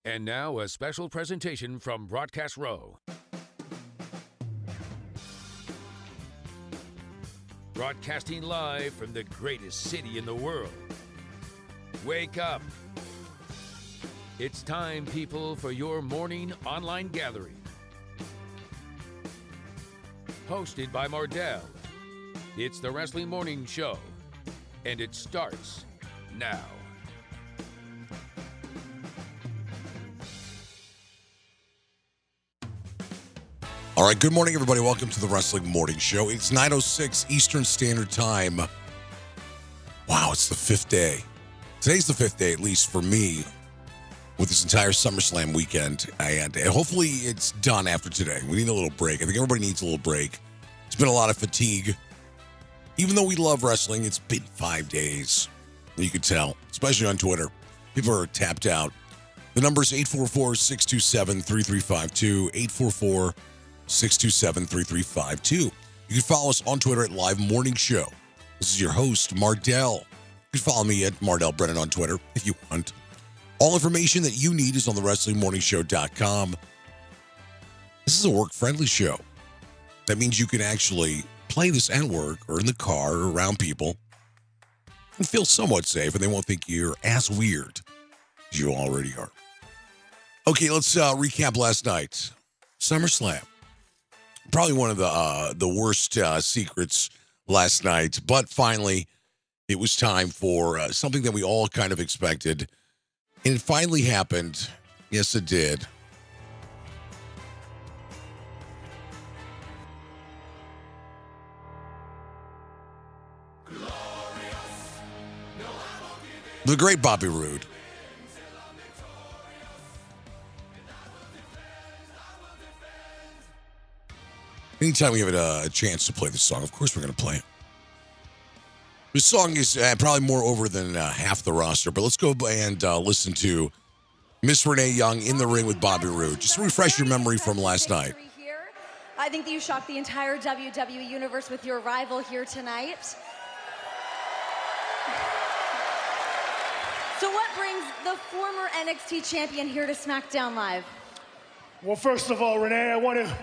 And now a special presentation from Broadcast Row. Broadcasting live from the greatest city in the world. Wake up. It's time, people, for your morning online gathering. Hosted by Mardel. It's the Wrestling Morning Show. And it starts now. All right, good morning, everybody. Welcome to the Wrestling Morning Show. It's 9:06 Eastern Standard Time. Wow, it's the fifth day. Today's the fifth day, at least for me, with this entire Summerslam weekend. And hopefully it's done after today. We need a little break. I think everybody needs a little break. It's been a lot of fatigue. Even though we love wrestling, it's been 5 days. You can tell, especially on Twitter. People are tapped out. The number is 844-627-3352, 844-627-3352. You can follow us on Twitter at Live Morning Show. This is your host, Mardel. You can follow me at Mardel Brennan on Twitter if you want. All information that you need is on thewrestlingmorningshow.com. This is a work-friendly show. That means you can actually play this at work or in the car or around people and feel somewhat safe, and they won't think you're as weird as you already are. Okay, let's recap last night. SummerSlam. Probably one of the worst secrets last night, but finally it was time for something that we all kind of expected, and it finally happened. Yes, it did. The great Bobby Roode. Anytime we have a chance to play this song, of course we're going to play it. This song is probably more over than half the roster, but let's go and listen to Miss Renee Young in the ring with Bobby Roode. Just refresh your memory from last night. I think that you shocked the entire WWE universe with your arrival here tonight. So what brings the former NXT champion here to SmackDown Live? Well, first of all, Renee, I want to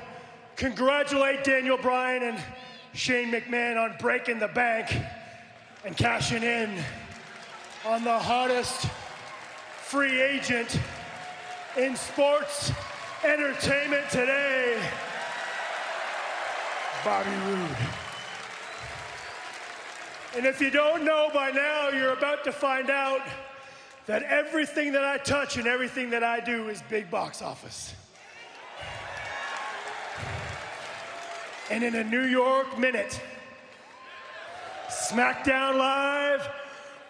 congratulate Daniel Bryan and Shane McMahon on breaking the bank and cashing in on the hottest free agent in sports entertainment today, Bobby Roode. And if you don't know by now, you're about to find out that everything that I touch and everything that I do is big box office. And in a New York minute, SmackDown Live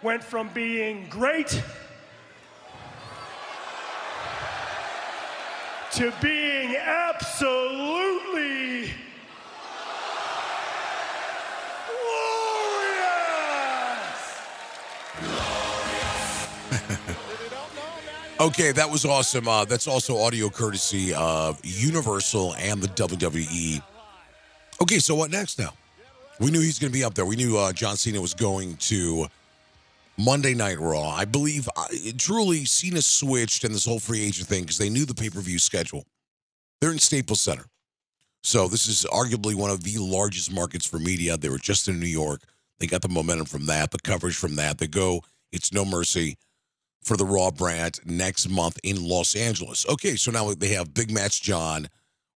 went from being great to being absolutely Okay, that was awesome. That's also audio courtesy of Universal and the WWE. Okay, so what next now? We knew he's going to be up there. We knew John Cena was going to Monday Night Raw. I believe truly Cena switched in this whole free agent thing because they knew the pay-per-view schedule. They're in Staples Center. So this is arguably one of the largest markets for media. They were just in New York. They got the momentum from that, the coverage from that. They go, it's no mercy for the Raw brand next month in Los Angeles. Okay, so now they have Big Match John,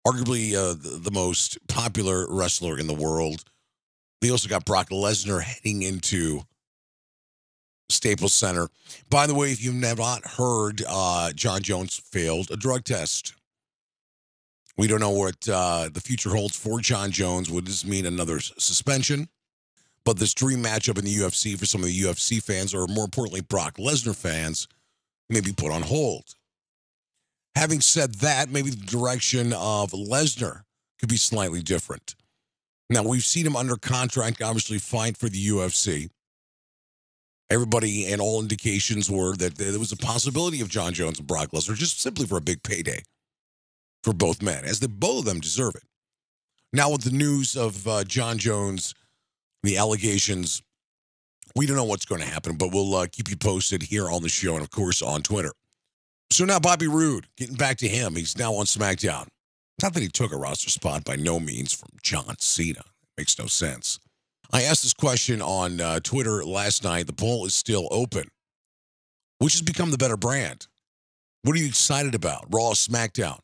arguably the most popular wrestler in the world. They also got Brock Lesnar heading into Staples Center. By the way, if you've never heard, John Jones failed a drug test. We don't know what the future holds for John Jones. Would this mean another suspension? But this dream matchup in the UFC for some of the UFC fans, or more importantly, Brock Lesnar fans, may be put on hold. Having said that, maybe the direction of Lesnar could be slightly different. Now, we've seen him under contract, obviously fight for the UFC. Everybody and all indications were that there was a possibility of John Jones and Brock Lesnar just simply for a big payday for both men, as both of them deserve it. Now, with the news of John Jones, the allegations, we don't know what's going to happen, but we'll keep you posted here on the show and, of course, on Twitter. So now Bobby Roode, getting back to him, he's now on SmackDown. Not that he took a roster spot by no means from John Cena. Makes no sense. I asked this question on Twitter last night. The poll is still open. Which has become the better brand? What are you excited about? Raw or SmackDown?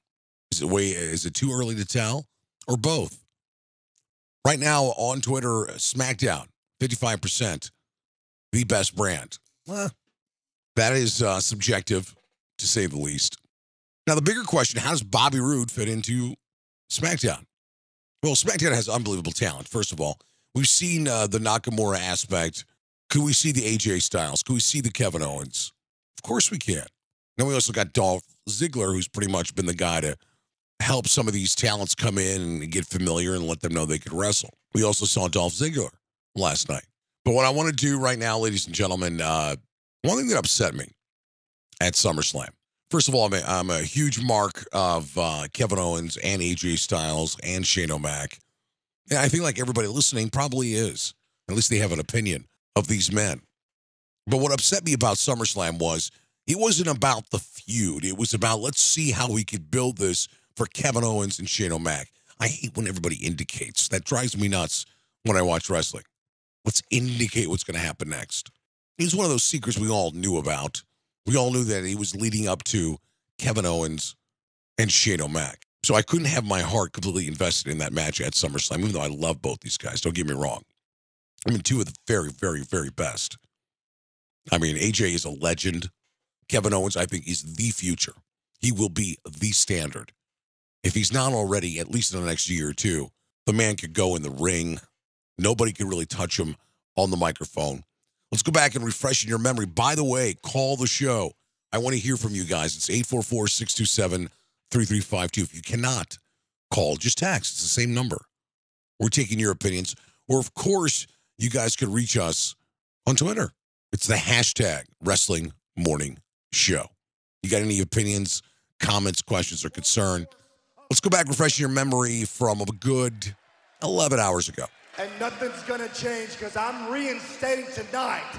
Is it too early to tell? Or both? Right now on Twitter, SmackDown, 55%, the best brand. Well, that is subjective, to say the least. Now, the bigger question, how does Bobby Roode fit into SmackDown? Well, SmackDown has unbelievable talent, first of all. We've seen the Nakamura aspect. Could we see the AJ Styles? Could we see the Kevin Owens? Of course we can. Then we also got Dolph Ziggler, who's pretty much been the guy to help some of these talents come in and get familiar and let them know they can wrestle. We also saw Dolph Ziggler last night. But what I want to do right now, ladies and gentlemen, one thing that upset me at SummerSlam. First of all, I'm a huge mark of Kevin Owens and AJ Styles and Shane O'Mac. And I think like everybody listening probably is. At least they have an opinion of these men. But what upset me about SummerSlam was it wasn't about the feud. It was about let's see how we could build this for Kevin Owens and Shane O'Mac. I hate when everybody indicates. That drives me nuts when I watch wrestling. Let's indicate what's going to happen next. It was one of those secrets we all knew about. We all knew that he was leading up to Kevin Owens and Shane O'Mac. So I couldn't have my heart completely invested in that match at SummerSlam, even though I love both these guys. Don't get me wrong. I mean, two of the very, very, very best. I mean, AJ is a legend. Kevin Owens, I think, is the future. He will be the standard. If he's not already, at least in the next year or two, the man could go in the ring. Nobody could really touch him on the microphone. Let's go back and refresh in your memory. By the way, call the show. I want to hear from you guys. It's 844-627-3352. If you cannot call, just text. It's the same number. We're taking your opinions. Or, of course, you guys could reach us on Twitter. It's the hashtag Wrestling Morning Show. You got any opinions, comments, questions, or concern? Let's go back and refresh your memory from a good 11 hours ago. And nothing's gonna change because I'm reinstating tonight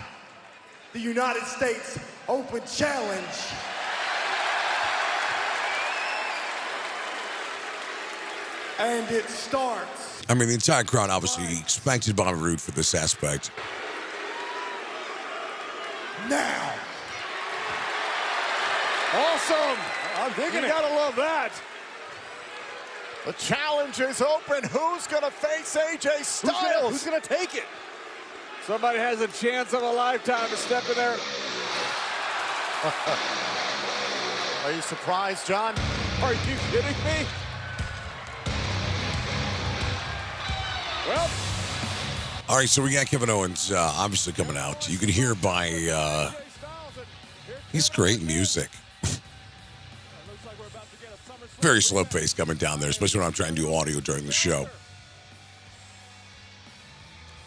the United States Open Challenge. And it starts. I mean, the entire crowd obviously expected Bobby Roode for this aspect. Now. Awesome. I'm digging it. You gotta love that. The challenge is open. Who's going to face AJ Styles? Who's going to take it? Somebody has a chance of a lifetime to step in there. Are you surprised, John? Are you kidding me? Well. All right, so we got Kevin Owens obviously coming out. You can hear by he's great music. Very slow pace coming down there, especially when I'm trying to do audio during the show.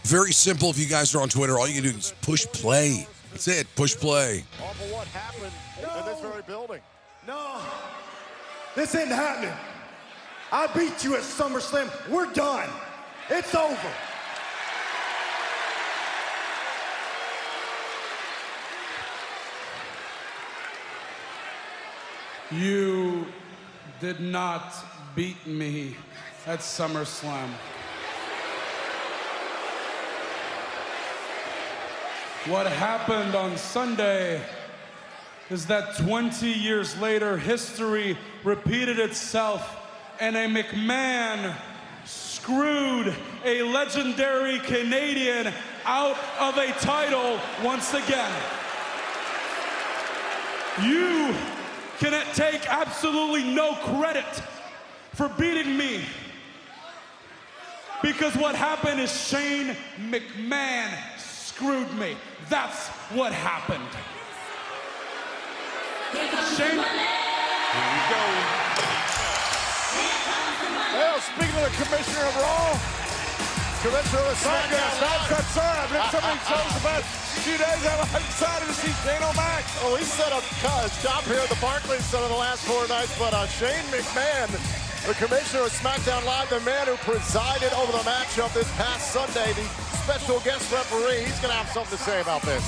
Very simple. If you guys are on Twitter, all you can do is push play. That's it. Push play. Awful what happened in this very building. No, this ain't happening. I beat you at SummerSlam. We're done. It's over. You did not beat me at SummerSlam. What happened on Sunday is that 20 years later, history repeated itself, and a McMahon screwed a legendary Canadian out of a title once again. You can take absolutely no credit for beating me, because what happened is Shane McMahon screwed me. That's what happened. Shane. Here we go. Well, speaking of the commissioner of Raw, commissioner of SmackDown, not concerned. I've been somebody shows the past few days. I'm excited to see Shane O'Mac. Oh, he set up shop here at the Barclays Center the last 4 nights, but Shane McMahon, the commissioner of SmackDown Live, the man who presided over the matchup this past Sunday, the special guest referee, he's going to have something to say about this.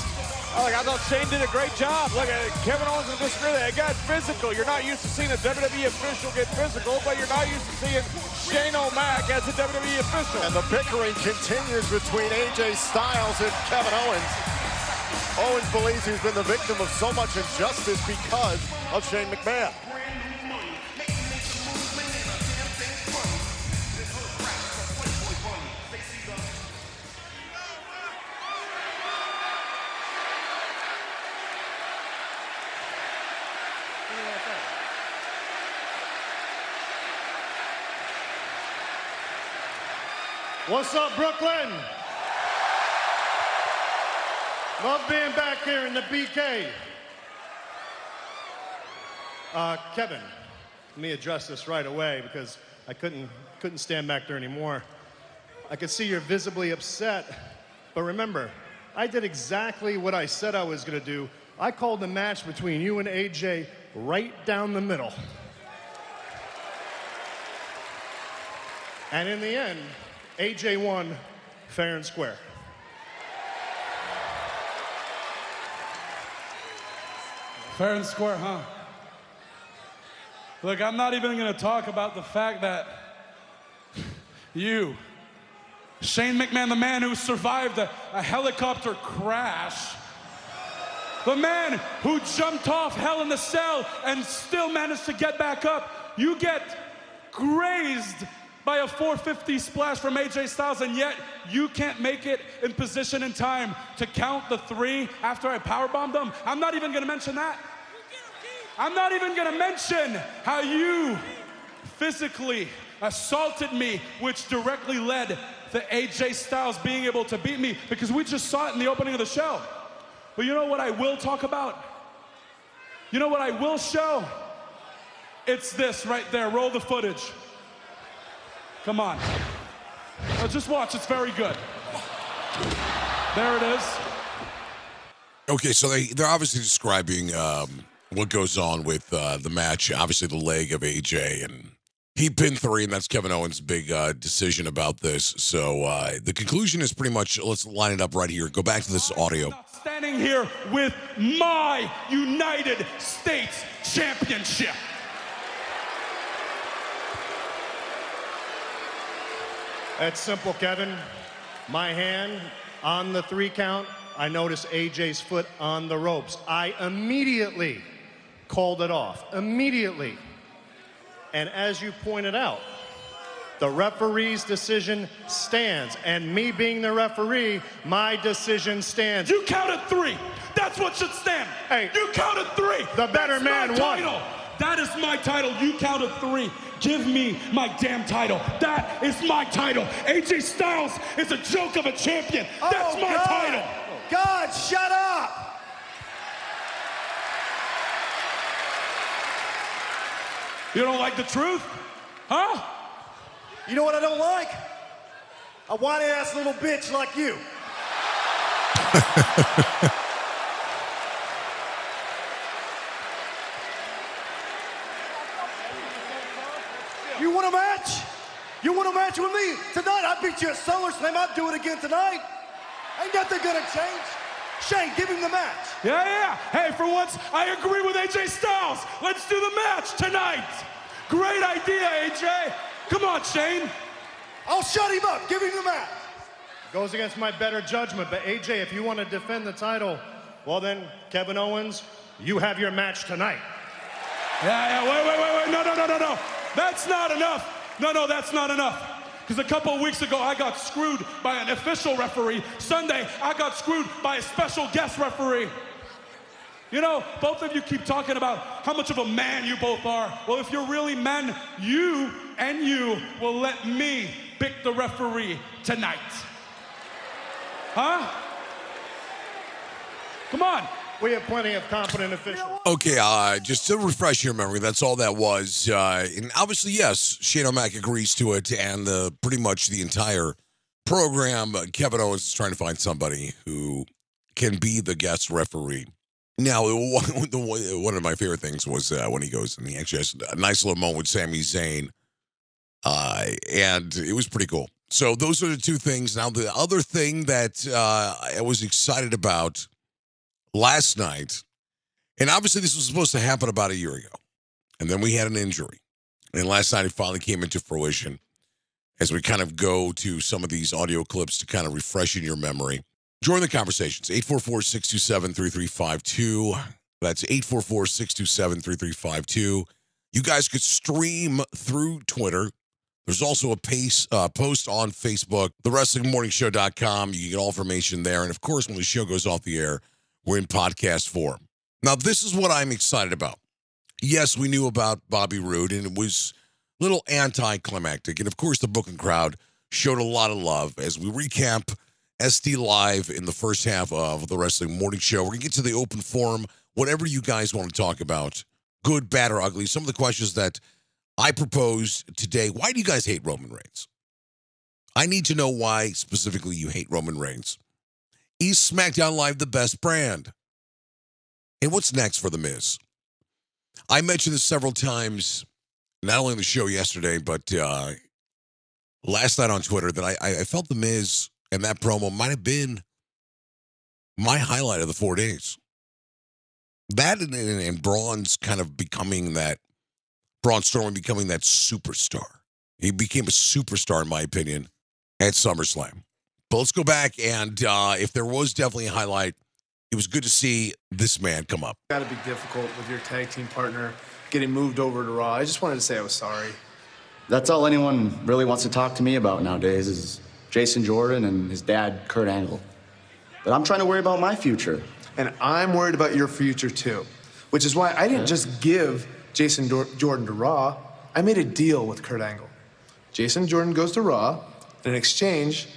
Look, I thought Shane did a great job. Look, Kevin Owens and disagree. They got physical. You're not used to seeing a WWE official get physical, but you're not used to seeing Shane O'Mac as a WWE official. And the bickering continues between AJ Styles and Kevin Owens. Owens believes he's been the victim of so much injustice because of Shane McMahon. What's up, Brooklyn? Love being back here in the BK. Kevin, let me address this right away because I couldn't stand back there anymore. I could see you're visibly upset, but remember, I did exactly what I said I was gonna do. I called the match between you and AJ right down the middle. And in the end, AJ won fair and square. Fair and square, huh? Look, I'm not even gonna talk about the fact that you, Shane McMahon, the man who survived a helicopter crash, the man who jumped off Hell in the Cell and still managed to get back up, you get grazed by a 450 splash from AJ Styles, and yet you can't make it in position in time to count the 3 after I powerbombed him. I'm not even gonna mention that. I'm not even gonna mention how you physically assaulted me, which directly led to AJ Styles being able to beat me, because we just saw it in the opening of the show. But you know what I will talk about? You know what I will show? It's this right there. Roll the footage. Come on. Just watch, it's very good. There it is. Okay, so they're obviously describing what goes on with the match. Obviously, the leg of AJ, and he pinned 3, and that's Kevin Owens' big decision about this. So the conclusion is pretty much, let's line it up right here. Go back to this audio. Standing here with my United States Championship. It's simple, Kevin. My hand on the 3 count, I noticed AJ's foot on the ropes. I immediately called it off, immediately. And as you pointed out, the referee's decision stands. And me being the referee, my decision stands. You counted 3. That's what should stand. Hey, you counted 3. The better man won. That is my title. You counted 3. Give me my damn title. That is my title. AJ Styles is a joke of a champion. That's my title. God, shut up. You don't like the truth? Huh? You know what I don't like? A whiny-ass little bitch like you. You want a match? You want a match with me? Tonight, I beat you at Summerslam. I'll do it again tonight. Ain't nothing gonna change. Shane, give him the match. Yeah. Hey, for once, I agree with AJ Styles. Let's do the match tonight. Great idea, AJ. Come on, Shane. I'll shut him up. Give him the match. Goes against my better judgment, but AJ, if you want to defend the title, well then, Kevin Owens, you have your match tonight. Yeah, wait. No. That's not enough. No, that's not enough. Because a couple of weeks ago, I got screwed by an official referee. Sunday, I got screwed by a special guest referee. You know, both of you keep talking about how much of a man you both are. Well, if you're really men, you will let me pick the referee tonight. Huh? Come on. We have plenty of competent officials. Okay, just to refresh your memory, that's all that was. And obviously, yes, Shane O'Mac agrees to it, and pretty much the entire program, Kevin Owens is trying to find somebody who can be the guest referee. Now, one of my favorite things was when he goes, and he actually has a nice little moment with Sami Zayn, and it was pretty cool. So those are the 2 things. Now, the other thing that I was excited about last night, and obviously this was supposed to happen about a year ago, and then we had an injury. And last night it finally came into fruition as we kind of go to some of these audio clips to kind of refresh in your memory. Join the conversations, 844-627-3352. That's 844-627-3352. You guys could stream through Twitter. There's also a post on Facebook, thewrestlingmorningshow.com. You can get all information there. And, of course, when the show goes off the air, we're in podcast form. Now, this is what I'm excited about. Yes, we knew about Bobby Roode, and it was a little anticlimactic. And, of course, the booking crowd showed a lot of love as we recap SD Live in the first half of the Wrestling Morning Show. We're going to get to the open forum, whatever you guys want to talk about, good, bad, or ugly. Some of the questions that I proposed today. Why do you guys hate Roman Reigns? I need to know why specifically you hate Roman Reigns. Is SmackDown Live the best brand? And what's next for The Miz? I mentioned this several times, not only on the show yesterday, but last night on Twitter, that I felt The Miz and that promo might have been my highlight of the 4 days. That and Braun's kind of becoming that, Braun Strowman becoming that superstar. He became a superstar, in my opinion, at SummerSlam. But let's go back, and if there was definitely a highlight, it was good to see this man come up. Got to be difficult with your tag team partner getting moved over to Raw. I just wanted to say I was sorry. That's all anyone really wants to talk to me about nowadays is Jason Jordan and his dad, Kurt Angle. But I'm trying to worry about my future. And I'm worried about your future, too. Which is why I didn't just give Jason Jordan to Raw. I made a deal with Kurt Angle. Jason Jordan goes to Raw. In exchange,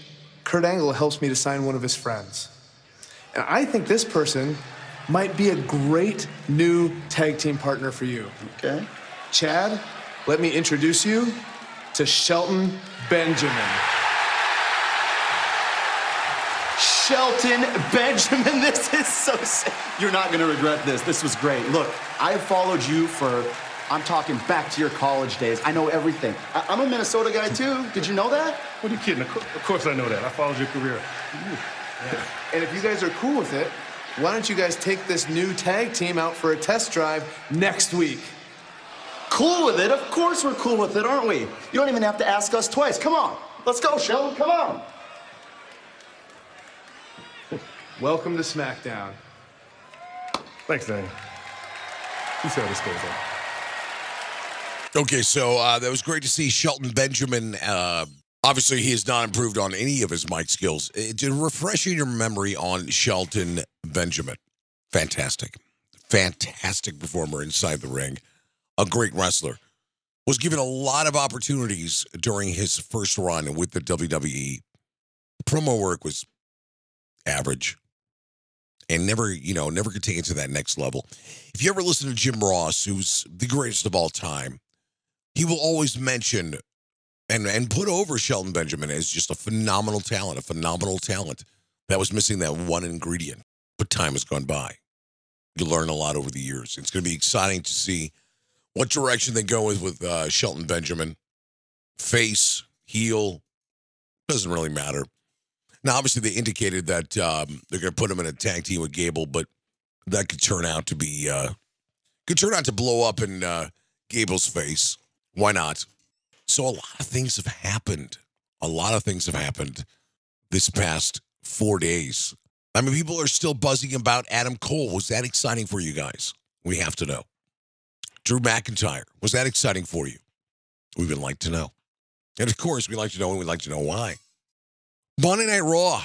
Kurt Angle helps me to sign one of his friends. And I think this person might be a great new tag team partner for you. Okay. Chad, let me introduce you to Shelton Benjamin. Shelton Benjamin, this is so sick. You're not gonna regret this. This was great. Look, I've followed you for, I'm talking back to your college days. I know everything. I'm a Minnesota guy too. Did you know that? What are you kidding? Of course I know that. I followed your career. Yeah. And if you guys are cool with it, why don't you guys take this new tag team out for a test drive next week? Cool with it? Of course we're cool with it, aren't we? You don't even have to ask us twice. Come on. Let's go, Shelton. Come on. Welcome to SmackDown. Thanks, Danny. You see how this goes on. Okay, so that was great to see Shelton Benjamin. Obviously, he has not improved on any of his mic skills. Refreshing your memory on Shelton Benjamin. Fantastic. Fantastic performer inside the ring. A great wrestler. Was given a lot of opportunities during his first run with the WWE. Promo work was average. And never could take it to that next level. If you ever listen to Jim Ross, who's the greatest of all time, he will always mention and put over Shelton Benjamin as just a phenomenal talent that was missing that one ingredient. But time has gone by. You learn a lot over the years. It's going to be exciting to see what direction they go with Shelton Benjamin. Face, heel, doesn't really matter. Now, obviously, they indicated that they're going to put him in a tag team with Gable, but that could turn out to be blow up in Gable's face. Why not? So a lot of things have happened. A lot of things have happened this past 4 days. I mean, people are still buzzing about Adam Cole. Was that exciting for you guys? We have to know. Drew McIntyre. Was that exciting for you? We would like to know. And, of course, we'd like to know, and we'd like to know why. Monday Night Raw.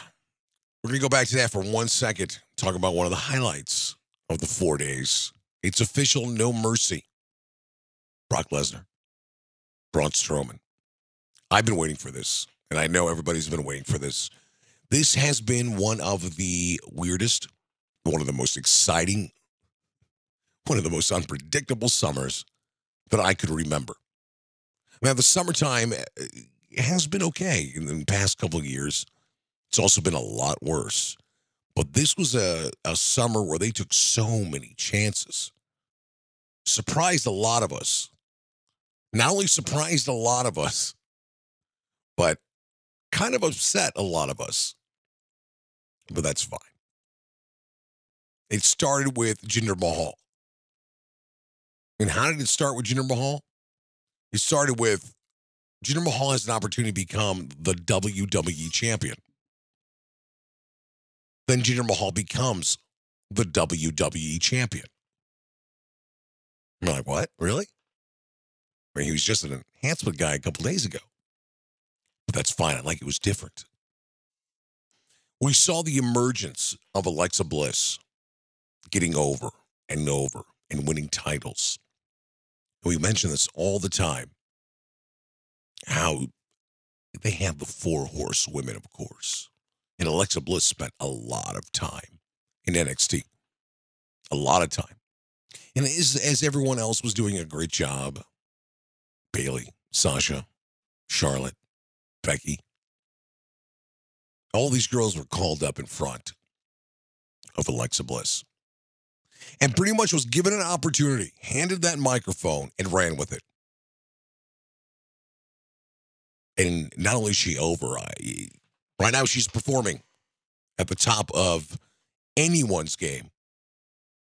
We're going to go back to that for 1 second. Talk about one of the highlights of the 4 days. It's official, no mercy. Brock Lesnar. Braun Strowman. I've been waiting for this, and I know everybody's been waiting for this. This has been one of the weirdest, one of the most exciting, one of the most unpredictable summers that I could remember. Now, the summertime has been okay in the past couple of years. It's also been a lot worse. But this was a summer where they took so many chances. Surprised a lot of us. Not only surprised a lot of us, but kind of upset a lot of us. But that's fine. It started with Jinder Mahal. And how did it start with Jinder Mahal? It started with Jinder Mahal has an opportunity to become the WWE champion. Then Jinder Mahal becomes the WWE champion. I'm like, what? Really? I mean, he was just an enhancement guy a couple days ago. But that's fine. I like it was different. We saw the emergence of Alexa Bliss getting over and over and winning titles. And we mention this all the time. How they have the 4 horsewomen, of course. And Alexa Bliss spent a lot of time in NXT. A lot of time. And as everyone else was doing a great job, Bayley, Sasha, Charlotte, Becky, all these girls were called up in front of Alexa Bliss. And pretty much was given an opportunity, handed that microphone, and ran with it. And not only is she over, right now she's performing at the top of anyone's game.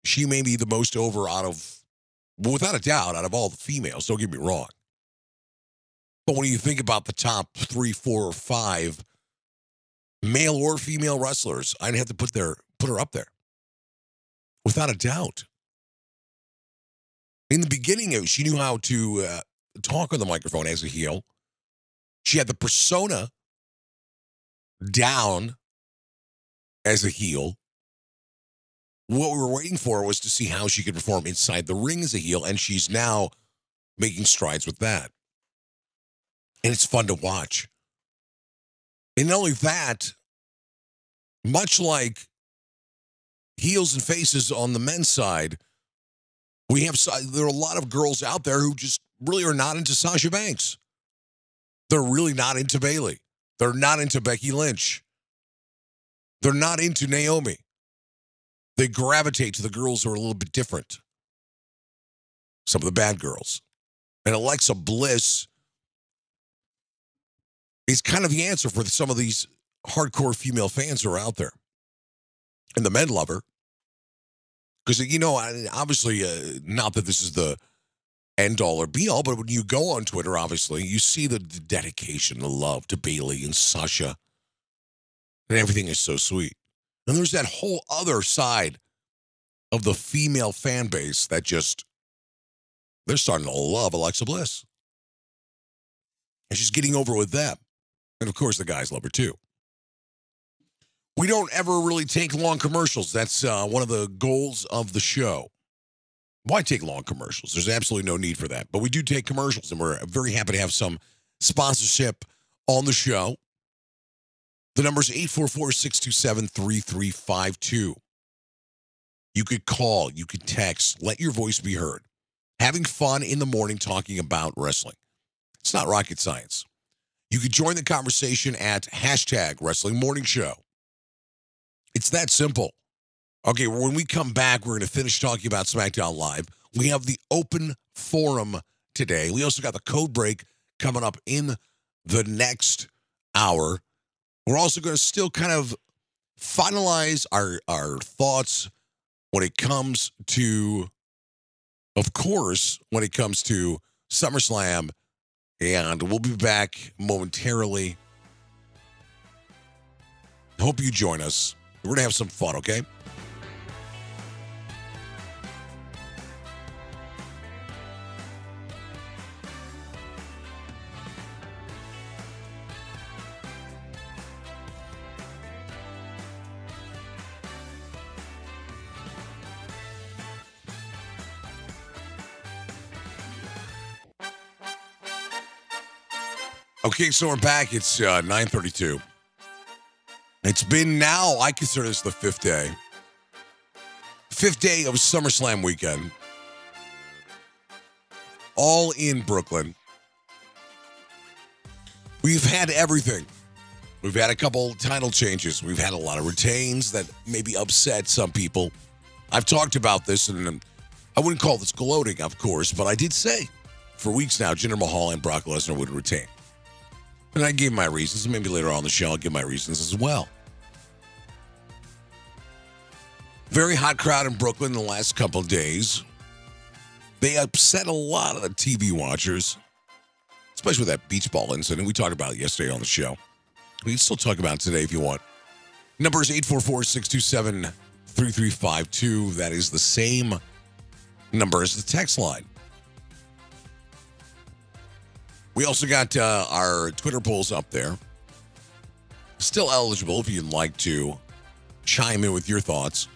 She may be the most over without a doubt, out of all the females, don't get me wrong. But when you think about the top 3, 4, or 5 male or female wrestlers, I'd have to put her up there. Without a doubt. In the beginning, she knew how to talk on the microphone as a heel. She had the persona down as a heel. What we were waiting for was to see how she could perform inside the ring as a heel, and she's now making strides with that. And it's fun to watch. And not only that, much like heels and faces on the men's side, there are a lot of girls out there who just really are not into Sasha Banks. They're really not into Bayley. They're not into Becky Lynch. They're not into Naomi. They gravitate to the girls who are a little bit different. Some of the bad girls. And Alexa Bliss is kind of the answer for some of these hardcore female fans who are out there. And the men love her. Because, obviously, not that this is the end-all or be-all, but when you go on Twitter, obviously, you see the dedication, the love to Bayley and Sasha. And everything is so sweet. And there's that whole other side of the female fan base that they're starting to love Alexa Bliss. And she's getting over with them. And, of course, the guys love her, too. We don't ever really take long commercials. That's one of the goals of the show. Why take long commercials? There's absolutely no need for that. But we do take commercials, and we're very happy to have some sponsorship on the show. The number is 844-627-3352. You could call, you could text, let your voice be heard. Having fun in the morning talking about wrestling. It's not rocket science. You could join the conversation at #WrestlingMorningShow. It's that simple. Okay, when we come back, we're going to finish talking about SmackDown Live. We have the open forum today. We also got the code break coming up in the next hour. We're also going to still kind of finalize our thoughts when it comes to, of course, when it comes to SummerSlam. And we'll be back momentarily. Hope you join us. We're going to have some fun, okay? Okay, so we're back. It's 9:32. It's been now, I consider this the fifth day. Fifth day of SummerSlam weekend. All in Brooklyn. We've had everything. We've had a couple title changes. We've had a lot of retains that maybe upset some people. I've talked about this, and I wouldn't call this gloating, of course, but I did say for weeks now, Jinder Mahal and Brock Lesnar would retain. And I gave my reasons. Maybe later on in the show, I'll give my reasons as well. Very hot crowd in Brooklyn the last couple days. They upset a lot of the TV watchers, especially with that beach ball incident. We talked about it yesterday on the show. We can still talk about it today if you want. Number is 844-627-3352. That is the same number as the text line. We also got our Twitter polls up there. Still eligible if you'd like to chime in with your thoughts.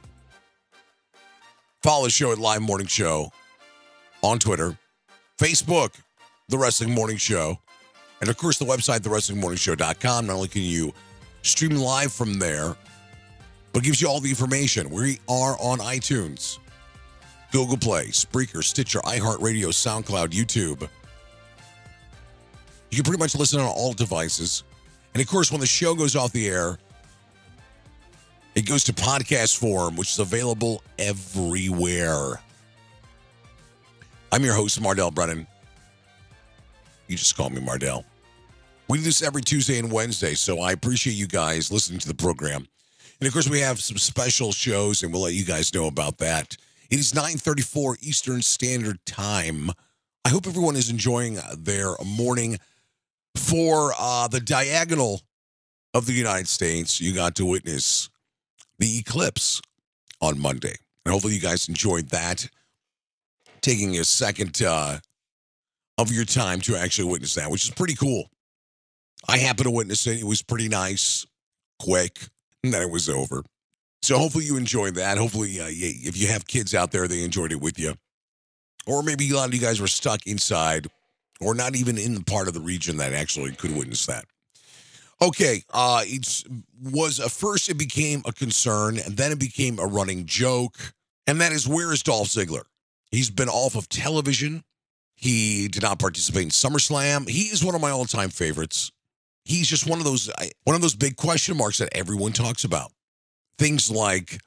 Follow the show at Live Morning Show on Twitter, Facebook, The Wrestling Morning Show, and of course the website, thewrestlingmorningshow.com. Not only can you stream live from there, but it gives you all the information. We are on iTunes, Google Play, Spreaker, Stitcher, iHeartRadio, SoundCloud, YouTube. You can pretty much listen on all devices. And of course, when the show goes off the air, it goes to podcast form, which is available everywhere. I'm your host, Mardel Brennan. You just call me Mardel. We do this every Tuesday and Wednesday, so I appreciate you guys listening to the program. And of course, we have some special shows, and we'll let you guys know about that. It is 9:34 Eastern Standard Time. I hope everyone is enjoying their morning. For the diagonal of the United States, you got to witness the eclipse on Monday. And hopefully you guys enjoyed that. Taking a second of your time to actually witness that, which is pretty cool. I happened to witness it. It was pretty nice, quick, and then it was over. So hopefully you enjoyed that. Hopefully, if you have kids out there, they enjoyed it with you. Or maybe a lot of you guys were stuck inside or not even in the part of the region that actually could witness that. Okay, first it became a concern, and then it became a running joke, and that is, where is Dolph Ziggler? He's been off of television. He did not participate in SummerSlam. He is one of my all-time favorites. He's just one of those big question marks that everyone talks about. Things like,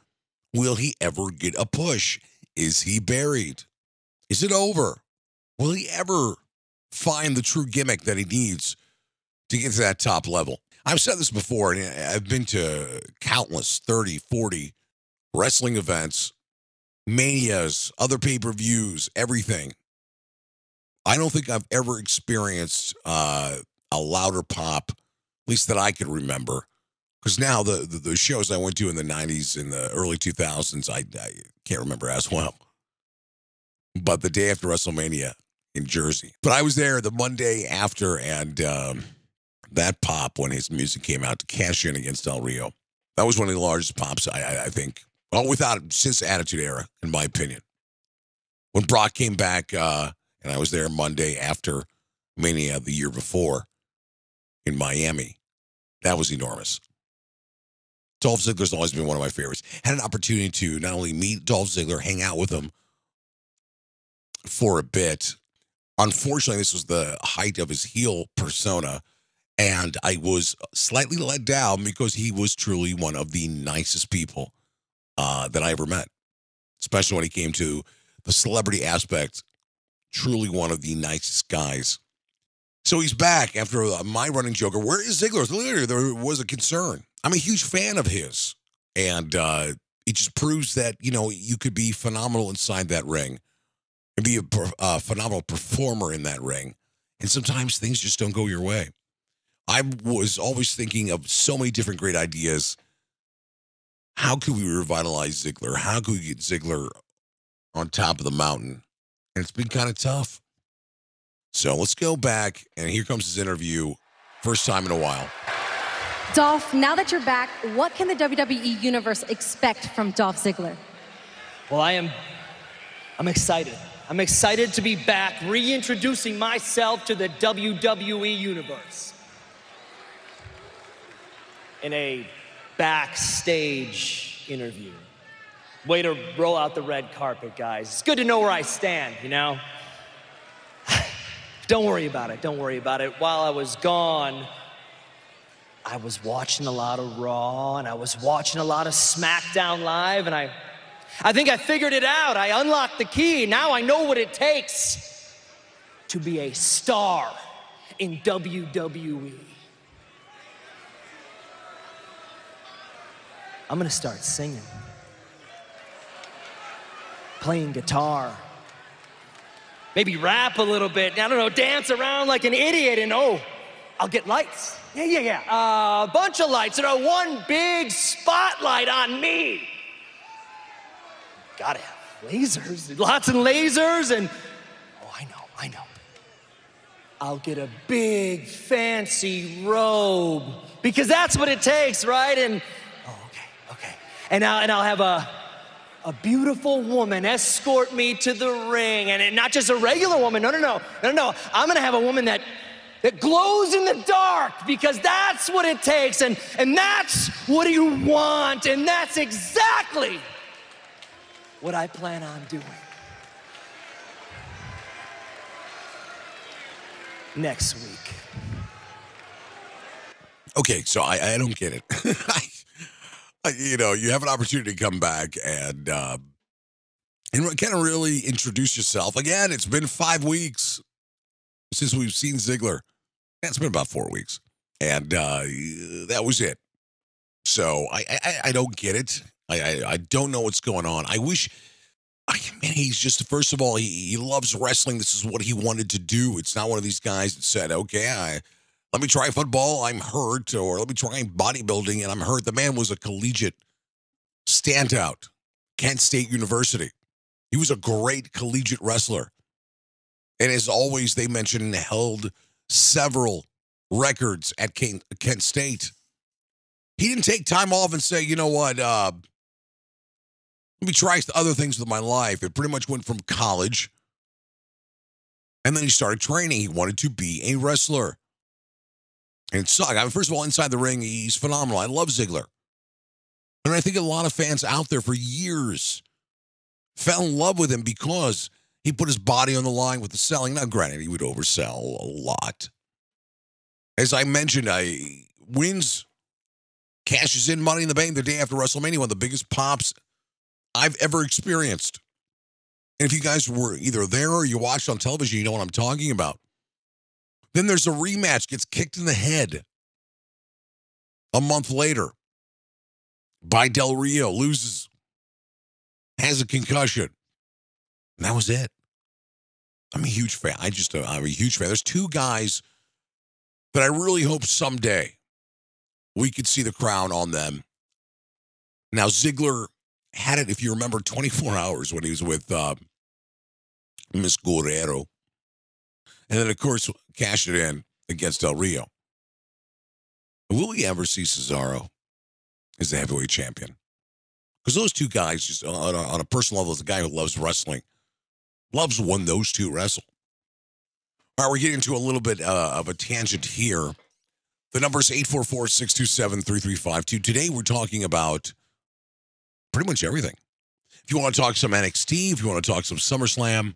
will he ever get a push? Is he buried? Is it over? Will he ever find the true gimmick that he needs to get to that top level? I've said this before, and I've been to countless 30, 40 wrestling events, manias, other pay-per-views, everything. I don't think I've ever experienced a louder pop, at least that I could remember. Because now the shows I went to in the 90s, in the early 2000s, I can't remember as well. But the day after WrestleMania in Jersey. But I was there the Monday after, and that pop when his music came out to cash in against Del Rio, that was one of the largest pops, I think. Well, since Attitude Era, in my opinion. When Brock came back, and I was there Monday after Mania the year before in Miami, that was enormous. Dolph Ziggler's always been one of my favorites. Had an opportunity to not only meet Dolph Ziggler, hang out with him for a bit. Unfortunately, this was the height of his heel persona, and I was slightly let down because he was truly one of the nicest people that I ever met, especially when he came to the celebrity aspect. Truly one of the nicest guys. So he's back after my running joker. Where is Ziggler? Literally, there was a concern. I'm a huge fan of his, and it just proves that, you could be phenomenal inside that ring and be a phenomenal performer in that ring. And sometimes things just don't go your way. I was always thinking of so many different great ideas. How could we revitalize Ziggler? How could we get Ziggler on top of the mountain? And it's been kind of tough. So let's go back, and here comes his interview. First time in a while. Dolph, now that you're back, what can the WWE Universe expect from Dolph Ziggler? Well, I'm excited. I'm excited to be back, reintroducing myself to the WWE Universe. In a backstage interview. Way to roll out the red carpet, guys. It's good to know where I stand, Don't worry about it. Don't worry about it. While I was gone, I was watching a lot of Raw, and I was watching a lot of SmackDown Live, and I think I figured it out. I unlocked the key. Now I know what it takes to be a star in WWE. I'm gonna start singing. playing guitar. Maybe rap a little bit. I don't know, dance around like an idiot, and I'll get lights. Yeah. A bunch of lights, one big spotlight on me. Gotta have lasers, lots of lasers, and I know. I'll get a big fancy robe, because that's what it takes, right? And, okay. And I'll have a beautiful woman escort me to the ring, and not just a regular woman, no. I'm gonna have a woman that glows in the dark, because that's what it takes, and that's what you want, and that's exactly what I plan on doing. Next week. Okay, so I don't get it. You have an opportunity to come back and kind of really introduce yourself. Again, it's been 5 weeks since we've seen Ziggler. Yeah, it's been about 4 weeks. And that was it. So I don't get it. I don't know what's going on. He's just, first of all, he loves wrestling. This is what he wanted to do. It's not one of these guys that said, okay, let me try football, I'm hurt, or let me try bodybuilding, and I'm hurt. The man was a collegiate standout, Kent State University. He was a great collegiate wrestler. And as always, they mentioned, held several records at Kent State. He didn't take time off and say, you know what, let me try other things with my life. It pretty much went from college, and then he started training. He wanted to be a wrestler. And it sucked. First of all, inside the ring, he's phenomenal. I love Ziggler. And I think a lot of fans out there for years fell in love with him because he put his body on the line with the selling. Now, granted, he would oversell a lot. As I mentioned, cashes in Money in the Bank the day after WrestleMania, one of the biggest pops I've ever experienced. And if you guys were either there or you watched on television, you know what I'm talking about. Then there's a rematch, gets kicked in the head a month later by Del Rio, loses, has a concussion. And that was it. I'm a huge fan. I'm a huge fan. There's two guys that I really hope someday we could see the crown on them. Now, Ziggler had it, if you remember, 24 hours when he was with Miss Guerrero. And then, of course, cashed it in against Del Rio. Will we ever see Cesaro as the heavyweight champion? Because those two guys, just on a personal level, as a guy who loves wrestling, loves when those two wrestle. All right, we're getting into a little bit of a tangent here. The number is 844-627-3352. Today, we're talking about pretty much everything. If you want to talk some NXT, if you want to talk some SummerSlam,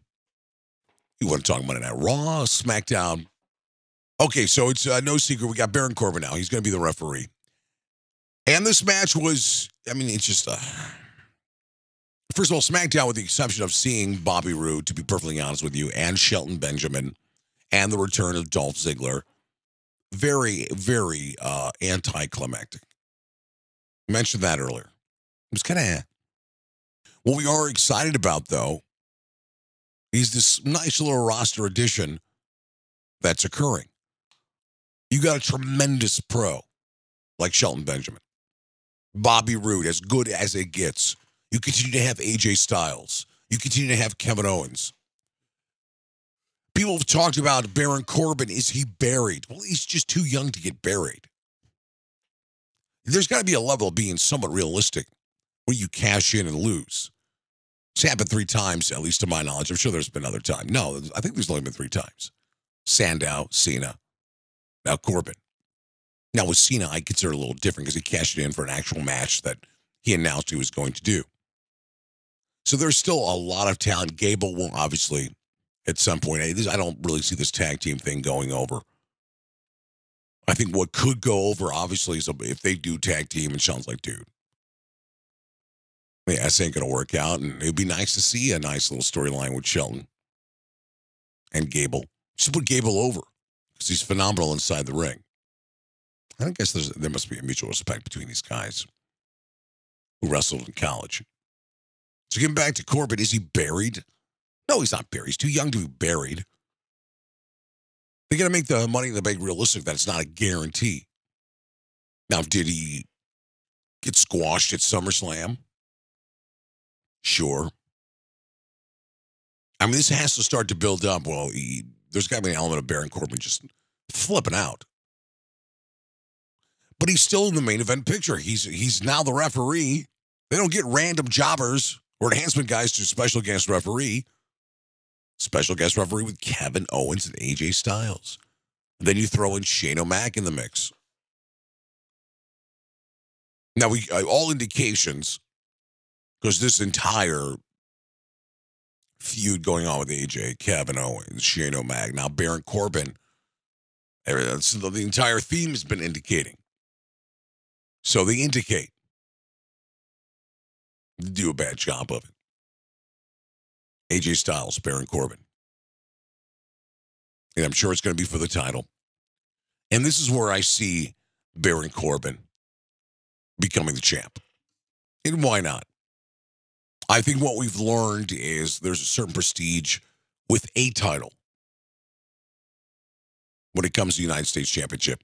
you want to talk Monday Night Raw, SmackDown. Okay, so it's no secret. We got Baron Corbin now. He's going to be the referee. And this match was, it's just, first of all, SmackDown, with the exception of seeing Bobby Roode, to be perfectly honest with you, and Shelton Benjamin, and the return of Dolph Ziggler, very, very anticlimactic. I mentioned that earlier. It was kind of What we are excited about, though, is this nice little roster addition that's occurring. You got a tremendous pro like Shelton Benjamin. Bobby Roode, as good as it gets. You continue to have AJ Styles. You continue to have Kevin Owens. People have talked about Baron Corbin. Is he buried? Well, he's just too young to get buried. There's got to be a level of being somewhat realistic when you cash in and lose. It's happened 3 times, at least to my knowledge. I'm sure there's been other times. No, I think there's only been 3 times. Sandow, Cena, now Corbin. Now with Cena, I consider it a little different because he cashed it in for an actual match that he announced he was going to do. So there's still a lot of talent. Gable will obviously, at some point, I don't really see this tag team thing going over. I think what could go over, obviously, is if they do tag team, and Sean's like, dude, yeah, this ain't going to work out. And it'd be nice to see a nice little storyline with Shelton and Gable. Just put Gable over because he's phenomenal inside the ring. I guess there must be a mutual respect between these guys who wrestled in college. So getting back to Corbin, is he buried? No, he's not buried. He's too young to be buried. They're going to make the Money in the Bank realistic that it's not a guarantee. Now, did he get squashed at SummerSlam? Sure. I mean, this has to start to build up. Well, there's got to be an element of Baron Corbin just flipping out. But he's still in the main event picture. He's now the referee. They don't get random jobbers or enhancement guys to special guest referee. Special guest referee with Kevin Owens and AJ Styles. And then you throw in Shane O'Mac in the mix. Now, all indications, because this entire feud going on with AJ, Kevin Owens, Shane O'Mac, now Baron Corbin, the entire theme has been indicating. So they indicate. They do a bad job of it. AJ Styles, Baron Corbin. And I'm sure it's going to be for the title. And this is where I see Baron Corbin becoming the champ. And why not? I think what we've learned is there's a certain prestige with a title when it comes to the United States Championship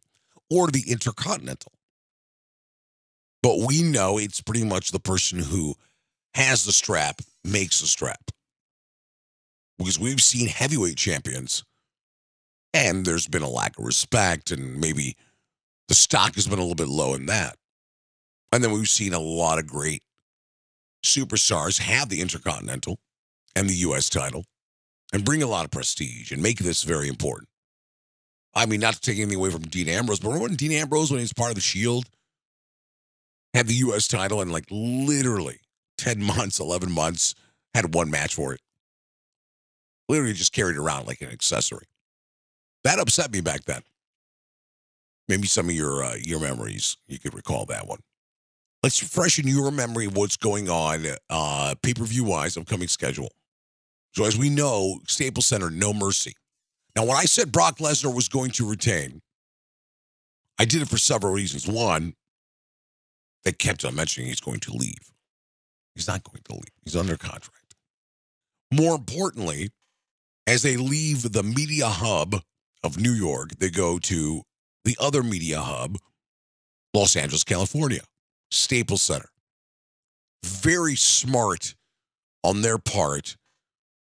or the Intercontinental. But we know it's pretty much the person who has the strap makes the strap. Because we've seen heavyweight champions and there's been a lack of respect and maybe the stock has been a little bit low in that. And then we've seen a lot of great superstars have the Intercontinental and the U.S. title and bring a lot of prestige and make this very important. I mean, not to take anything away from Dean Ambrose, but remember when Dean Ambrose, when he was part of the Shield, had the U.S. title and like literally 10 months, 11 months, had one match for it. Literally just carried it around like an accessory. That upset me back then. Maybe some of your memories, you could recall that one. Let's freshen your memory of what's going on pay-per-view-wise, upcoming schedule. So as we know, Staples Center, no mercy. Now, when I said Brock Lesnar was going to retain, I did it for several reasons. One, they kept on mentioning he's going to leave. He's not going to leave. He's under contract. More importantly, as they leave the media hub of New York, they go to the other media hub, Los Angeles, California, Staples Center. Very smart on their part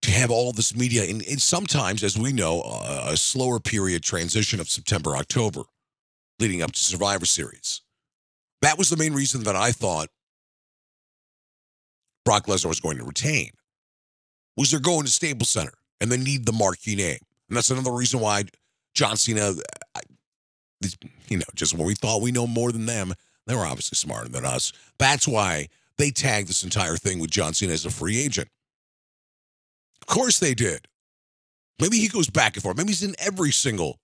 to have all this media in sometimes, as we know, a slower period transition of September, October, leading up to Survivor Series. That was the main reason that I thought Brock Lesnar was going to retain, was they're going to Staples Center and they need the marquee name. And that's another reason why John Cena, just when we thought we know more than them, they were obviously smarter than us. That's why they tagged this entire thing with John Cena as a free agent. Of course they did. Maybe he goes back and forth. Maybe he's in every single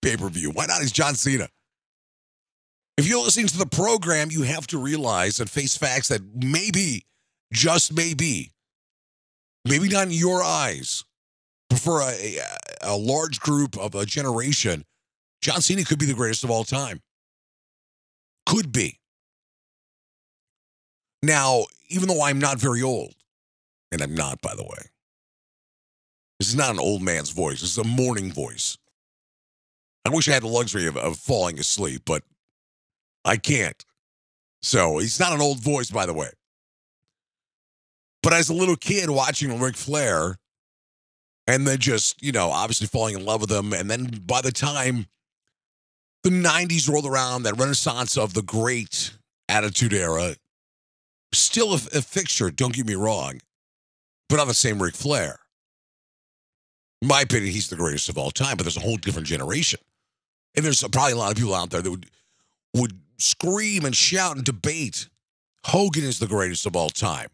pay-per-view. Why not? He's John Cena. If you're listening to the program, you have to realize and face facts that maybe, just maybe not in your eyes, but for a large group of a generation, John Cena could be the greatest of all time. Could be. Now, even though I'm not very old, and I'm not, by the way, this is not an old man's voice. This is a morning voice. I wish I had the luxury of falling asleep, but I can't. So he's not an old voice, by the way. But as a little kid watching Ric Flair, and then just, obviously falling in love with him, and then by the time the 90s rolled around, that renaissance of the great Attitude Era, still a fixture, don't get me wrong, but not the same Ric Flair. In my opinion, he's the greatest of all time, but there's a whole different generation. And there's probably a lot of people out there that would scream and shout and debate Hogan is the greatest of all time.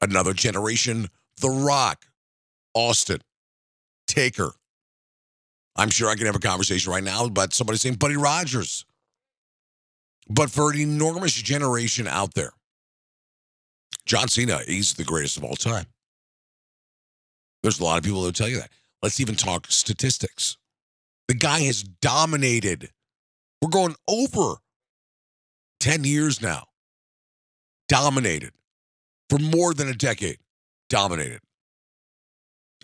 Another generation, The Rock, Austin, Taker. I'm sure I can have a conversation right now about somebody saying Buddy Rogers. But for an enormous generation out there, John Cena, he's the greatest of all time. There's a lot of people that will tell you that. Let's even talk statistics. The guy has dominated. We're going over 10 years now. Dominated for more than a decade, dominated.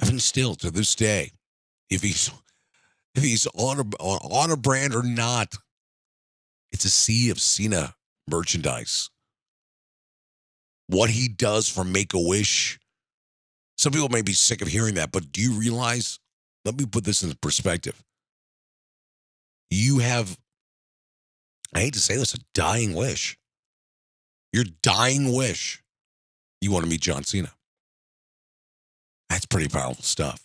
Even still, to this day, if he's on a brand or not, it's a sea of Cena merchandise. What he does for Make-A-Wish, some people may be sick of hearing that, but do you realize, let me put this in perspective. You have, I hate to say this, a dying wish. Your dying wish, you want to meet John Cena. That's pretty powerful stuff.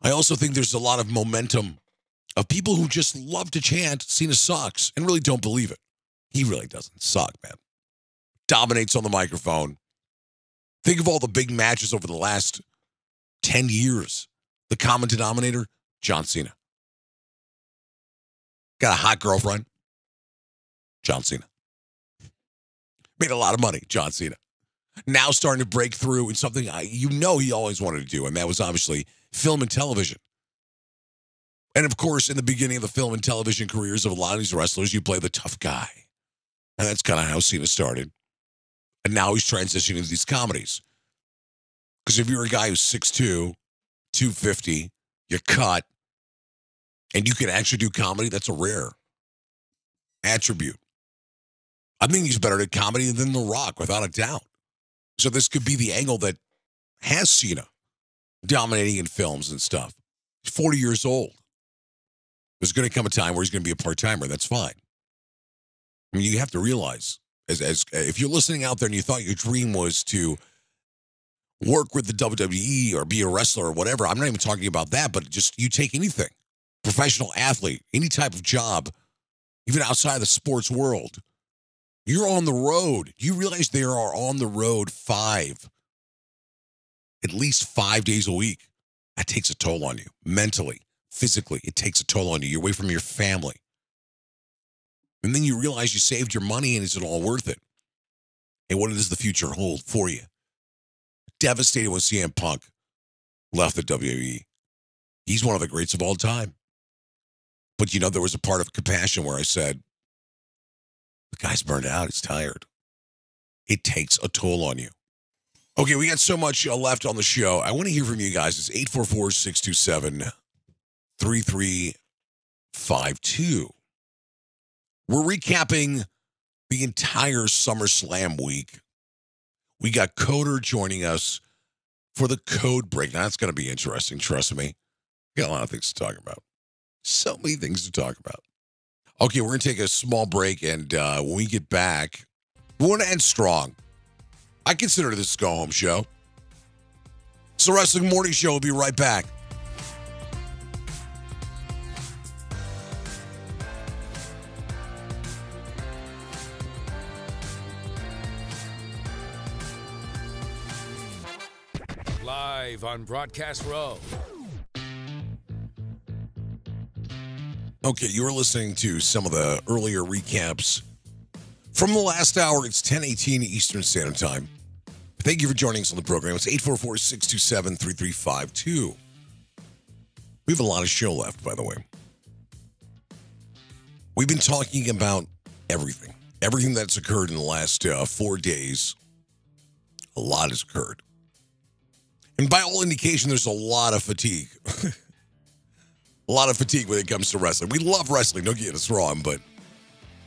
I also think there's a lot of momentum of people who just love to chant Cena sucks and really don't believe it. He really doesn't suck, man. Dominates on the microphone. Think of all the big matches over the last 10 years. The common denominator, John Cena. Got a hot girlfriend, John Cena. Made a lot of money, John Cena. Now starting to break through in something he always wanted to do, and that was obviously film and television. And of course, in the beginning of the film and television careers of a lot of these wrestlers, you play the tough guy. And that's kind of how Cena started. And now he's transitioning to these comedies. Because if you're a guy who's 6'2", 250, you're cut, and you can actually do comedy, that's a rare attribute. I think he's better at comedy than The Rock, without a doubt. So this could be the angle that has Cena dominating in films and stuff. He's 40 years old. There's going to come a time where he's going to be a part-timer. That's fine. I mean, you have to realize, as if you're listening out there and you thought your dream was to work with the WWE or be a wrestler or whatever, I'm not even talking about that, but just you take anything, professional athlete, any type of job, even outside the sports world, you're on the road. You realize they are on the road at least 5 days a week. That takes a toll on you, mentally, physically. It takes a toll on you. You're away from your family. And then you realize you saved your money, and is it all worth it? And what does the future hold for you? Devastated when CM Punk left the WWE. He's one of the greats of all time. But, there was a part of compassion where I said, the guy's burned out. He's tired. It takes a toll on you. Okay, we got so much left on the show. I want to hear from you guys. It's 844-627-3352. We're recapping the entire SummerSlam week. We got Coder joining us for the code break. Now, that's going to be interesting, trust me. We got a lot of things to talk about. So many things to talk about. Okay, we're going to take a small break, and when we get back, we want to end strong. I consider this a go-home show. It's the Wrestling Morning Show. We'll be right back. Live on Broadcast Row. Okay, you were listening to some of the earlier recaps from the last hour. It's 10:18 Eastern Standard Time. Thank you for joining us on the program. It's 844-627-3352. We have a lot of show left, by the way. We've been talking about everything. Everything that's occurred in the last 4 days. A lot has occurred. And by all indication, there's a lot of fatigue. A lot of fatigue when it comes to wrestling. We love wrestling, don't get us wrong, but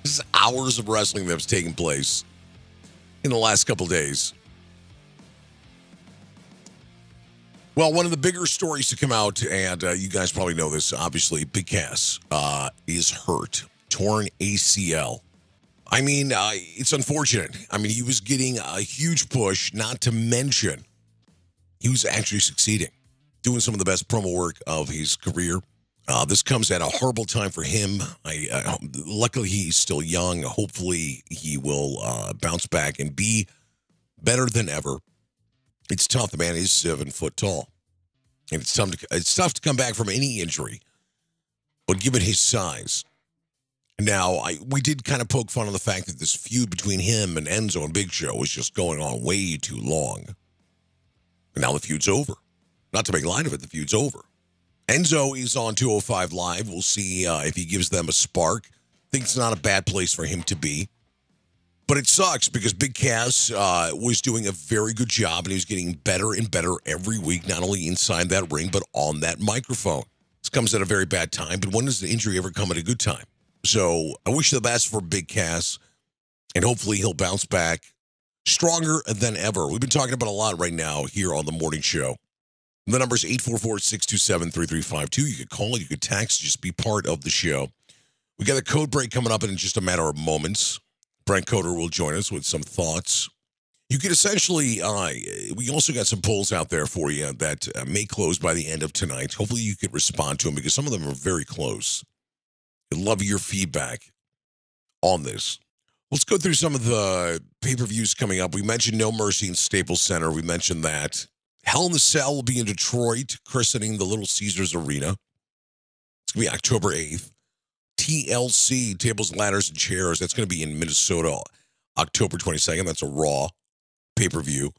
this is hours of wrestling that's taken place in the last couple days. Well, one of the bigger stories to come out, and you guys probably know this, obviously, Big Cass is hurt. Torn ACL. I mean, it's unfortunate. I mean, he was getting a huge push, not to mention he was actually succeeding, doing some of the best promo work of his career. This comes at a horrible time for him. Luckily, he's still young. Hopefully, he will bounce back and be better than ever. It's tough. The man is 7 foot tall, and it's tough to come back from any injury. But given his size, now we did kind of poke fun on the fact that this feud between him and Enzo and Big Show was just going on way too long. And now the feud's over. Not to make light of it, the feud's over. Enzo is on 205 Live. We'll see if he gives them a spark. I think it's not a bad place for him to be. But it sucks because Big Cass was doing a very good job, and he was getting better and better every week, not only inside that ring, but on that microphone. This comes at a very bad time, but when does the injury ever come at a good time? So I wish the best for Big Cass, and hopefully he'll bounce back stronger than ever. We've been talking about a lot right now here on the morning show. The number is 844-627-3352. You could call, you could text, just be part of the show. We got a code break coming up in just a matter of moments. Brent Coder will join us with some thoughts. You could essentially, we also got some polls out there for you that may close by the end of tonight. Hopefully you could respond to them because some of them are very close. I'd love your feedback on this. Let's go through some of the pay-per-views coming up. We mentioned No Mercy in Staples Center. We mentioned that. Hell in the Cell will be in Detroit, christening the Little Caesars Arena. It's going to be October 8th. TLC, Tables, Ladders, and Chairs, that's going to be in Minnesota, October 22nd. That's a Raw pay-per-view.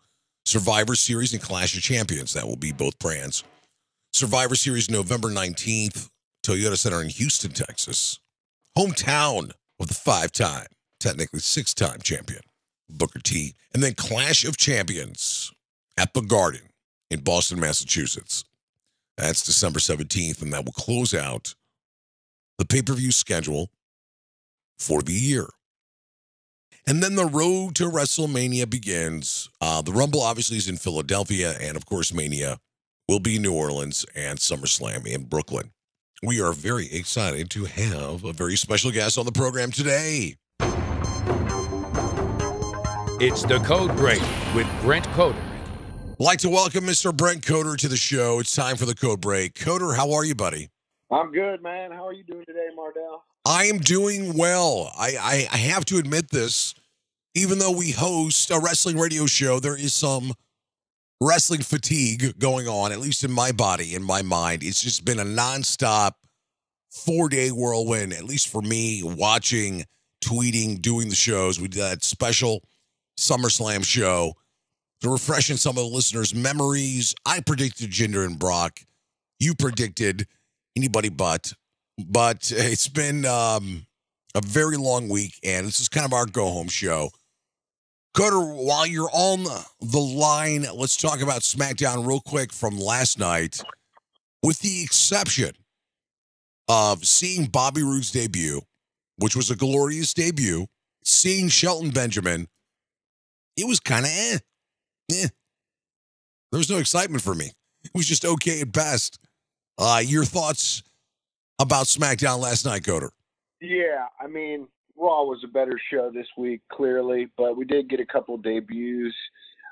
Survivor Series and Clash of Champions, that will be both brands. Survivor Series, November 19th, Toyota Center in Houston, Texas. Hometown of the 5-time, technically 6-time champion, Booker T. And then Clash of Champions at the Garden in Boston, Massachusetts. That's December 17th, and that will close out the pay-per-view schedule for the year. And then the road to WrestleMania begins. The Rumble obviously is in Philadelphia, and of course Mania will be in New Orleans and SummerSlam in Brooklyn. We are very excited to have a very special guest on the program today. It's the Code Break with Brent Coder. I'd like to welcome Mr. Brent Coder to the show. It's time for the Code Break. Coder, how are you, buddy? I'm good, man. How are you doing today, Mardel? I am doing well. I have to admit this. Even though we host a wrestling radio show, there is some wrestling fatigue going on, at least in my body, in my mind. It's just been a nonstop 4-day whirlwind, at least for me, watching, tweeting, doing the shows. We did that special SummerSlam show to refresh in some of the listeners' memories. I predicted Jinder and Brock. You predicted anybody but it's been a very long week, and this is kind of our go-home show. Coder, while you're on the line, let's talk about SmackDown real quick from last night. With the exception of seeing Bobby Roode's debut, which was a glorious debut, seeing Shelton Benjamin, it was kind of There was no excitement for me. It was just okay at best. Your thoughts about SmackDown last night, Coder? Yeah, I mean, Raw was a better show this week, clearly, but we did get a couple debuts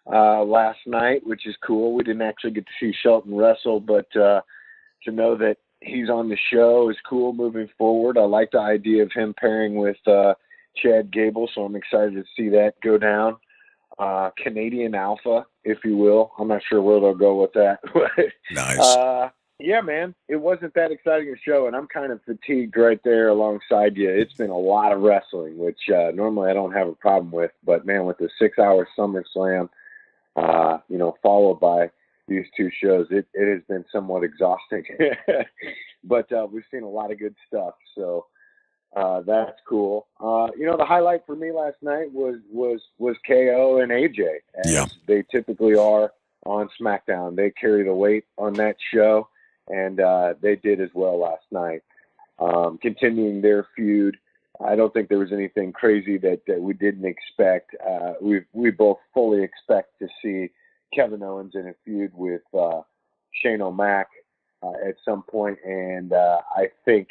last night, which is cool. We didn't actually get to see Shelton wrestle, but to know that he's on the show is cool moving forward. I like the idea of him pairing with Chad Gable, so I'm excited to see that go down. Canadian Alpha, if you will. I'm not sure where they'll go with that. Nice. Yeah, man, it wasn't that exciting a show, and I'm kind of fatigued right there alongside you. It's been a lot of wrestling, which normally I don't have a problem with, but man, with the 6-hour SummerSlam, followed by these two shows, it has been somewhat exhausting. But we've seen a lot of good stuff, so that's cool. The highlight for me last night was KO and AJ, as they typically are on SmackDown. They carry the weight on that show, and they did as well last night. Continuing their feud, I don't think there was anything crazy that we didn't expect. We both fully expect to see Kevin Owens in a feud with Shane O'Mac at some point, and I think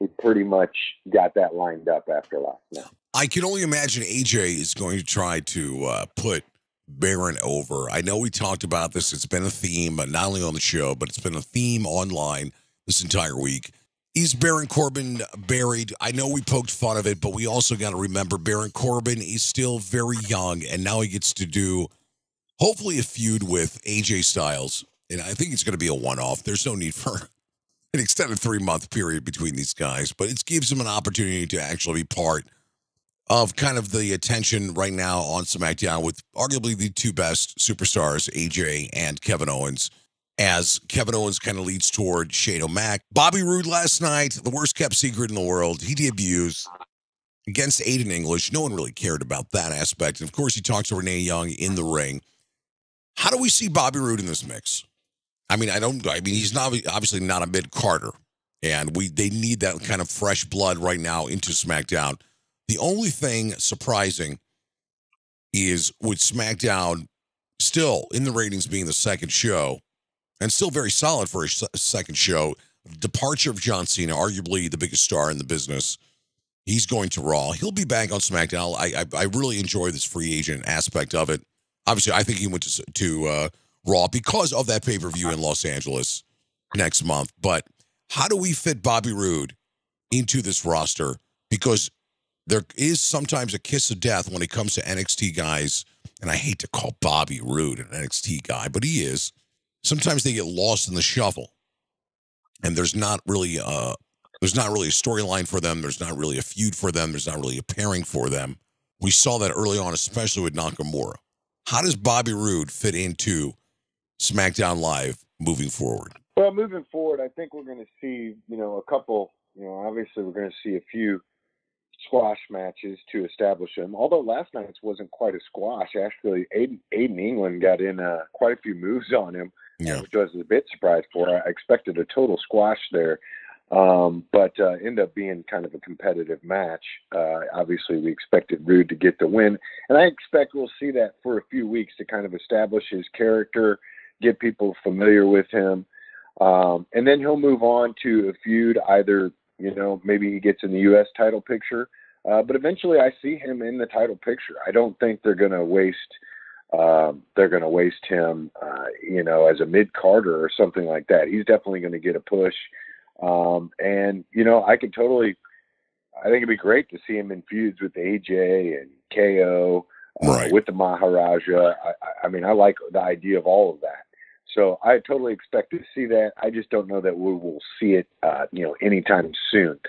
we pretty much got that lined up after last night. I can only imagine AJ is going to try to put Baron over. I know we talked about this. It's been a theme, not only on the show, but it's been a theme online this entire week. Is Baron Corbin buried? I know we poked fun of it, but we also got to remember Baron Corbin is still very young, and now he gets to do, hopefully, a feud with AJ Styles. And I think it's going to be a one-off. There's no need for an extended 3-month period between these guys, but it gives him an opportunity to actually be part of kind of the attention right now on SmackDown with arguably the two best superstars, AJ and Kevin Owens, as Kevin Owens kind of leads toward Shane O'Mac. Bobby Roode last night, the worst kept secret in the world. He debuts. against Aiden English. No one really cared about that aspect. And, of course, he talked to Renee Young in the ring. How do we see Bobby Roode in this mix? I mean, he's not obviously not a mid-Carter, and they need that kind of fresh blood right now into SmackDown. The only thing surprising is with SmackDown still in the ratings being the second show, and still very solid for a second show, departure of John Cena, arguably the biggest star in the business. He's going to Raw. He'll be back on SmackDown. I really enjoy this free agent aspect of it. Obviously, I think he went to Raw because of that pay-per-view in Los Angeles next month. But how do we fit Bobby Roode into this roster? Because there is sometimes a kiss of death when it comes to NXT guys, and I hate to call Bobby Roode an NXT guy, but he is. Sometimes they get lost in the shuffle, and there's not really a storyline for them. There's not really a feud for them. There's not really a pairing for them. We saw that early on, especially with Nakamura. How does Bobby Roode fit into SmackDown Live moving forward? Well, moving forward, I think we're going to see, a couple, obviously we're going to see a few squash matches to establish him. Although last night's wasn't quite a squash. Actually, Aiden England got in quite a few moves on him, which I was a bit surprised for. I expected a total squash there. But ended up being kind of a competitive match. Obviously, we expected Roode to get the win, and I expect we'll see that for a few weeks to kind of establish his character, get people familiar with him, and then he'll move on to a feud. Either maybe he gets in the U.S. title picture, but eventually I see him in the title picture. I don't think they're going to waste. They're going to waste him, as a mid-Carter or something like that. He's definitely going to get a push. And I think it'd be great to see him in feuds with AJ and KO, with the Maharaja. I mean, I like the idea of all of that. So I totally expect to see that. I just don't know that we will see it, anytime soon.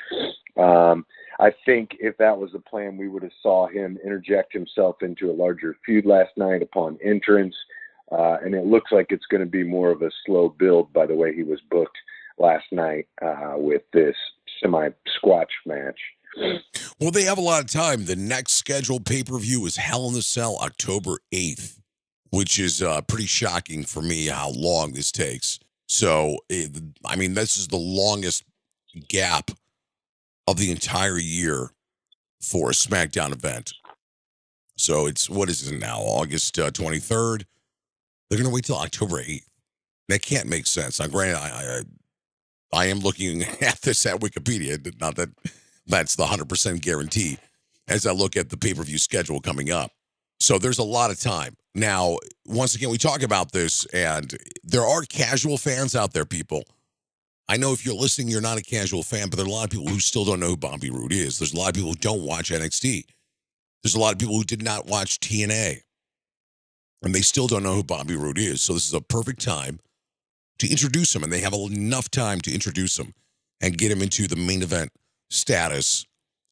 I think if that was the plan, we would have saw him interject himself into a larger feud last night upon entrance. And it looks like it's going to be more of a slow build by the way he was booked last night with this semi-squash match. Well, they have a lot of time. The next scheduled pay-per-view is Hell in a Cell, October 8th, which is pretty shocking for me how long this takes. So, this is the longest gap of the entire year for a SmackDown event. So what is it now, August 23rd? They're going to wait till October 8th. That can't make sense. Now, granted, I am looking at this at Wikipedia, not that that's the 100% guarantee, as I look at the pay-per-view schedule coming up. So there's a lot of time. Now, once again, we talk about this, and there are casual fans out there, people. I know if you're listening, you're not a casual fan, but there are a lot of people who still don't know who Bobby Roode is. There's a lot of people who don't watch NXT. There's a lot of people who did not watch TNA, and they still don't know who Bobby Roode is. So this is a perfect time to introduce him, and they have enough time to introduce him and get him into the main event status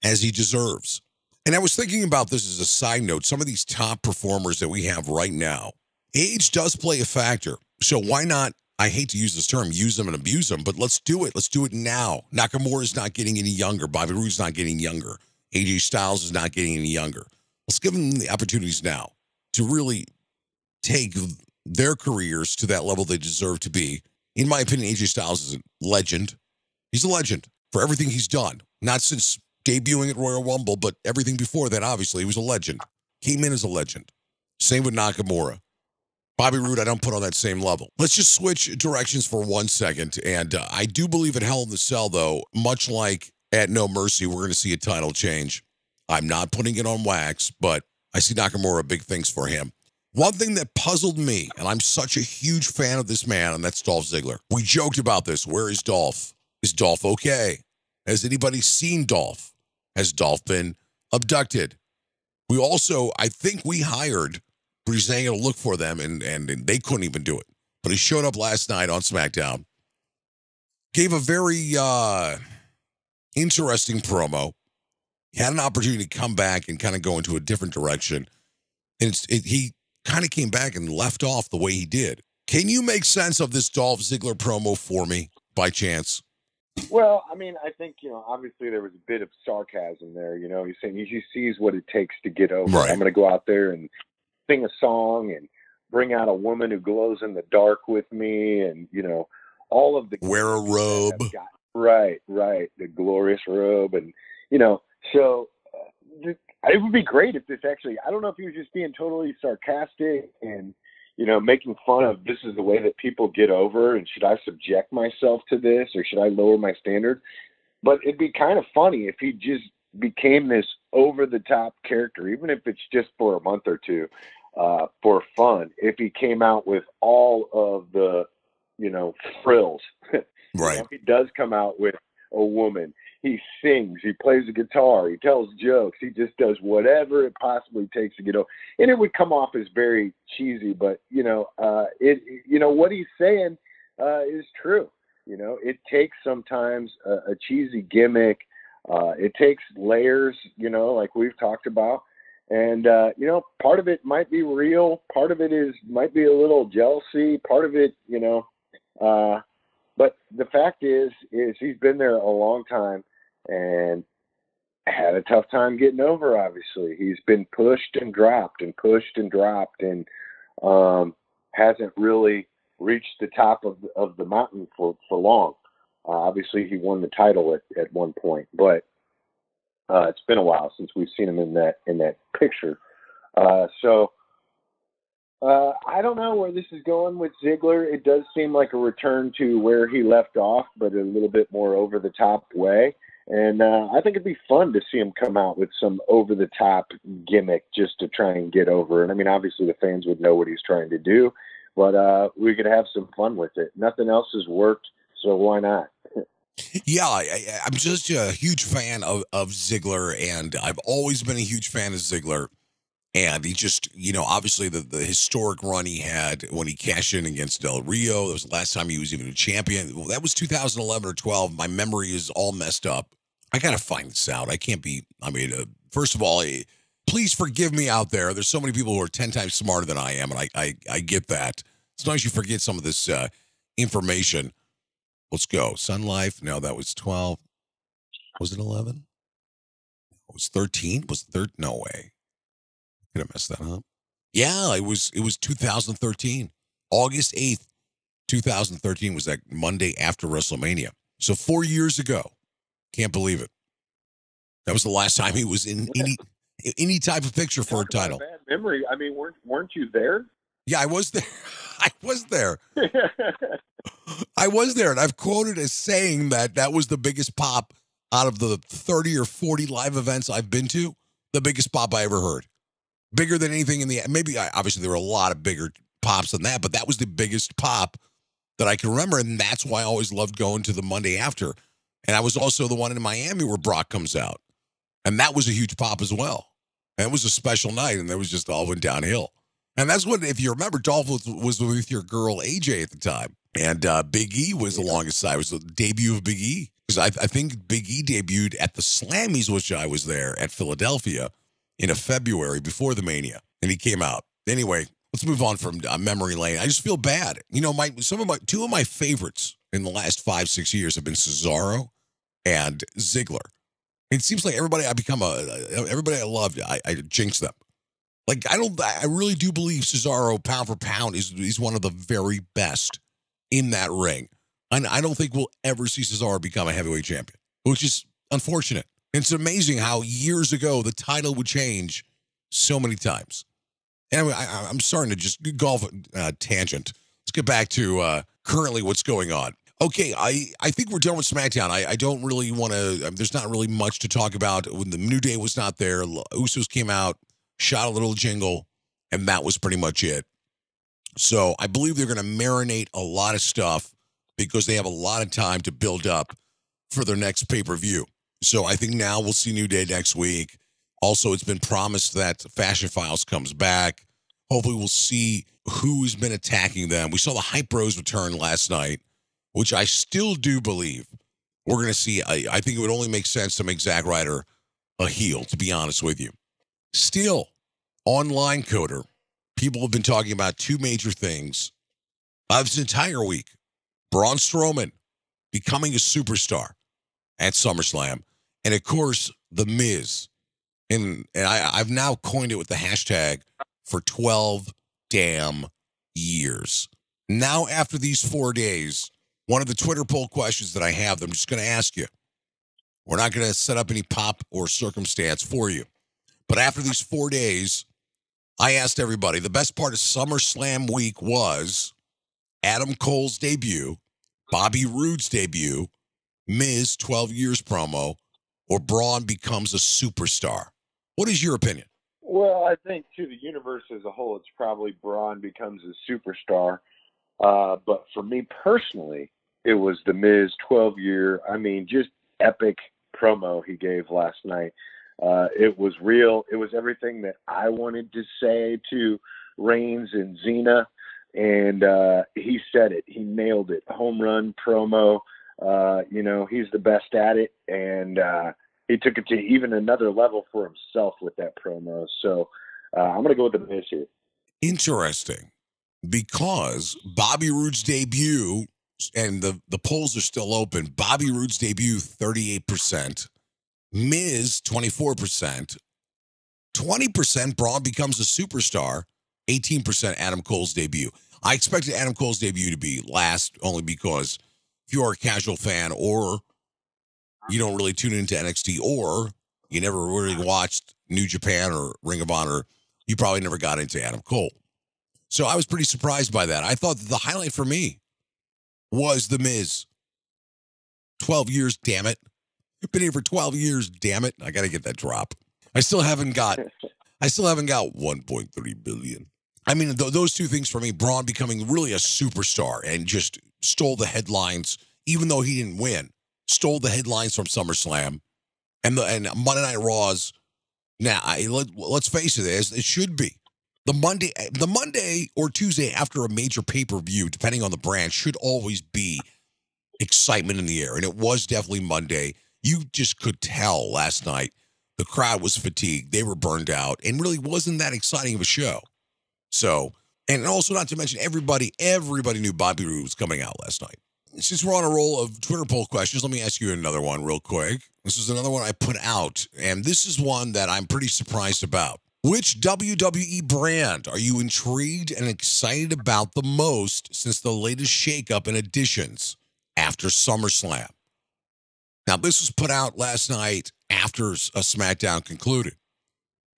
as he deserves. And I was thinking about this as a side note. Some of these top performers that we have right now, age does play a factor. So why not, I hate to use this term, use them and abuse them, but let's do it. Let's do it now. Nakamura is not getting any younger. Bobby Roode is not getting younger. AJ Styles is not getting any younger. Let's give them the opportunities now to really take their careers to that level they deserve to be. In my opinion, AJ Styles is a legend. He's a legend for everything he's done. Not since debuting at Royal Rumble, but everything before that, obviously, he was a legend. Came in as a legend. Same with Nakamura. Bobby Roode, I don't put on that same level. Let's just switch directions for 1 second. And I do believe at Hell in the Cell, though, much like at No Mercy, we're going to see a title change. I'm not putting it on wax, but I see Nakamura, big things for him. One thing that puzzled me, and I'm such a huge fan of this man, and that's Dolph Ziggler. We joked about this. Where is Dolph? Is Dolph okay? Has anybody seen Dolph? Has Dolph been abducted? We also, I think we hired Breezango to look for them, and they couldn't even do it. But he showed up last night on SmackDown. Gave a very interesting promo. He had an opportunity to come back and kind of go into a different direction. And he kind of came back and left off the way he did. Can you make sense of this Dolph Ziggler promo for me, by chance? Well, I mean, I think, obviously there was a bit of sarcasm there. He's saying he sees what it takes to get over. Right. I'm going to go out there and sing a song and bring out a woman who glows in the dark with me, and all of the wear a robe. Right, the glorious robe, and so it would be great if this actually. I don't know if he was just being totally sarcastic and making fun of this is the way that people get over, and should I subject myself to this, or should I lower my standards? But it'd be kind of funny if he just became this over-the-top character, even if it's just for a month or two, for fun. If he came out with all of the, frills. Right. He does come out with a woman. He sings. He plays the guitar. He tells jokes. He just does whatever it possibly takes to get over. And it would come off as very cheesy, but what he's saying is true. It takes sometimes a cheesy gimmick. It takes layers. Like we've talked about. And part of it might be real. Part of it might be a little jealousy. Part of it, but the fact is he's been there a long time and had a tough time getting over. Obviously, he's been pushed and dropped and hasn't really reached the top of the mountain for long. Obviously, he won the title at one point, but it's been a while since we've seen him in that picture. I don't know where this is going with Ziggler. It does seem like a return to where he left off, but a little bit more over the top way. And I think it'd be fun to see him come out with some over the top gimmick just to try and get over. And I mean, obviously the fans would know what he's trying to do, but we could have some fun with it. Nothing else has worked, so why not? Yeah, I'm just a huge fan of Ziggler, and I've always been a huge fan of Ziggler. And he just, obviously the historic run he had when he cashed in against Del Rio. That was the last time he was even a champion. Well, that was 2011 or 12. My memory is all messed up. I got to find this out. I can't be, first of all, please forgive me out there. There's so many people who are 10 times smarter than I am, and I get that. Sometimes you forget some of this information. Let's go. Sun Life. No, that was 12. Was it 11? It was 13? Was it 13? No way. Could have messed that up. Yeah, it was 2013. August 8th, 2013 was that Monday after WrestleMania. So 4 years ago. Can't believe it. That was the last time he was in any type of picture for a title. Bad memory. I mean, weren't you there? Yeah, I was there. I was there. I was there, and I've quoted as saying that was the biggest pop out of the 30 or 40 live events I've been to. The biggest pop I ever heard. Bigger than anything in the, maybe obviously there were a lot of bigger pops than that, but that was the biggest pop that I can remember. And that's why I always loved going to the Monday after. And I was also the one in Miami where Brock comes out. And that was a huge pop as well. And it was a special night, and there was just all went downhill. And that's what, if you remember, Dolph was with your girl AJ at the time. And Big E was the longest side. It was the debut of Big E. Because I think Big E debuted at the Slammies, which I was there at Philadelphia in a February before the Mania. And he came out. Anyway, let's move on from memory lane. I just feel bad. Two of my favorites in the last 5-6 years have been Cesaro and Ziggler. It seems like everybody I loved, I jinx them. Like, I really do believe Cesaro, pound for pound, is one of the very best in that ring. And I don't think we'll ever see Cesaro become a heavyweight champion, which is unfortunate. It's amazing how years ago the title would change so many times. Anyway, I'm starting to just go off a tangent. Let's get back to currently what's going on. Okay, I think we're done with SmackDown. I don't really want to, there's not really much to talk about. When the New Day was not there, Usos came out, shot a little jingle, and that was pretty much it. So I believe they're going to marinate a lot of stuff because they have a lot of time to build up for their next pay-per-view. So I think now we'll see New Day next week. Also, it's been promised that Fashion Files comes back. Hopefully we'll see who's been attacking them. We saw the Hype Bros return last night, which I still do believe we're going to see. I think it would only make sense to make Zack Ryder a heel, to be honest with you. Still, online Coder, people have been talking about two major things this entire week. Braun Strowman becoming a superstar at SummerSlam. And, of course, The Miz. And I've now coined it with the hashtag for 12 damn years. Now, after these 4 days, one of the Twitter poll questions that I have, I'm just going to ask you. We're not going to set up any pop or circumstance for you. But after these 4 days, I asked everybody, the best part of SummerSlam week was Adam Cole's debut, Bobby Roode's debut, Miz 12 years promo, or Braun becomes a superstar. What is your opinion? Well, I think to the universe as a whole, it's probably Braun becomes a superstar. But for me personally, it was the Miz 12-year, just epic promo he gave last night. It was real. It was everything that I wanted to say to Reigns and Cena. And he said it. He nailed it. Home run promo. He's the best at it. And he took it to even another level for himself with that promo. So I'm going to go with the Miz here. Interesting. Because Bobby Roode's debut, and the polls are still open, Bobby Roode's debut, 38%. Miz, 24%. 20% Braun becomes a superstar. 18% Adam Cole's debut. I expected Adam Cole's debut to be last only because if you are a casual fan or you don't really tune into NXT or you never really watched New Japan or Ring of Honor, you probably never got into Adam Cole. So I was pretty surprised by that. I thought that the highlight for me was The Miz. 12 years, damn it. I've been here for 12 years, damn it. I got to get that drop. I still haven't got 1.3 billion. Those two things for me, Braun becoming really a superstar and just stole the headlines, even though he didn't win, stole the headlines from SummerSlam and Monday Night Raws. Now, let's face it, it should be. The Monday or Tuesday after a major pay-per-view, depending on the brand, should always be excitement in the air. And it was definitely Monday. You just could tell last night the crowd was fatigued. They were burned out and really wasn't that exciting of a show. So, and also not to mention everybody knew Bobby Roode was coming out last night. Since we're on a roll of Twitter poll questions, let me ask you another one real quick. This is another one I put out, and this is one that I'm pretty surprised about. Which WWE brand are you intrigued and excited about the most since the latest shakeup and additions after SummerSlam? Now, this was put out last night after a SmackDown concluded.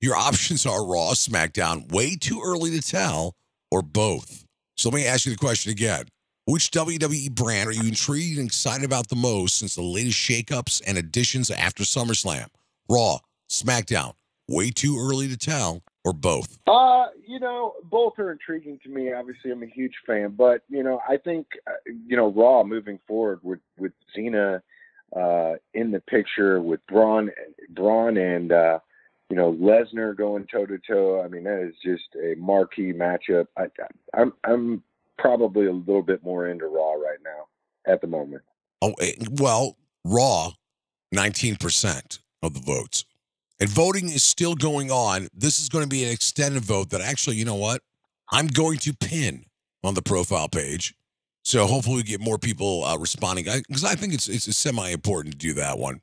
Your options are Raw, SmackDown, way too early to tell, or both. So let me ask you the question again. Which WWE brand are you intrigued and excited about the most since the latest shakeups and additions after SummerSlam? Raw, SmackDown, way too early to tell, or both? Both are intriguing to me. Obviously, I'm a huge fan, but, I think, Raw moving forward with Cena in the picture, with Braun and, Lesnar going toe-to-toe. That is just a marquee matchup. I'm probably a little bit more into Raw right now at the moment. Oh, well, Raw, 19% of the votes. And voting is still going on. This is going to be an extended vote that actually, you know what? I'm going to pin on the profile page. So hopefully we get more people responding. Because I think it's semi-important to do that one.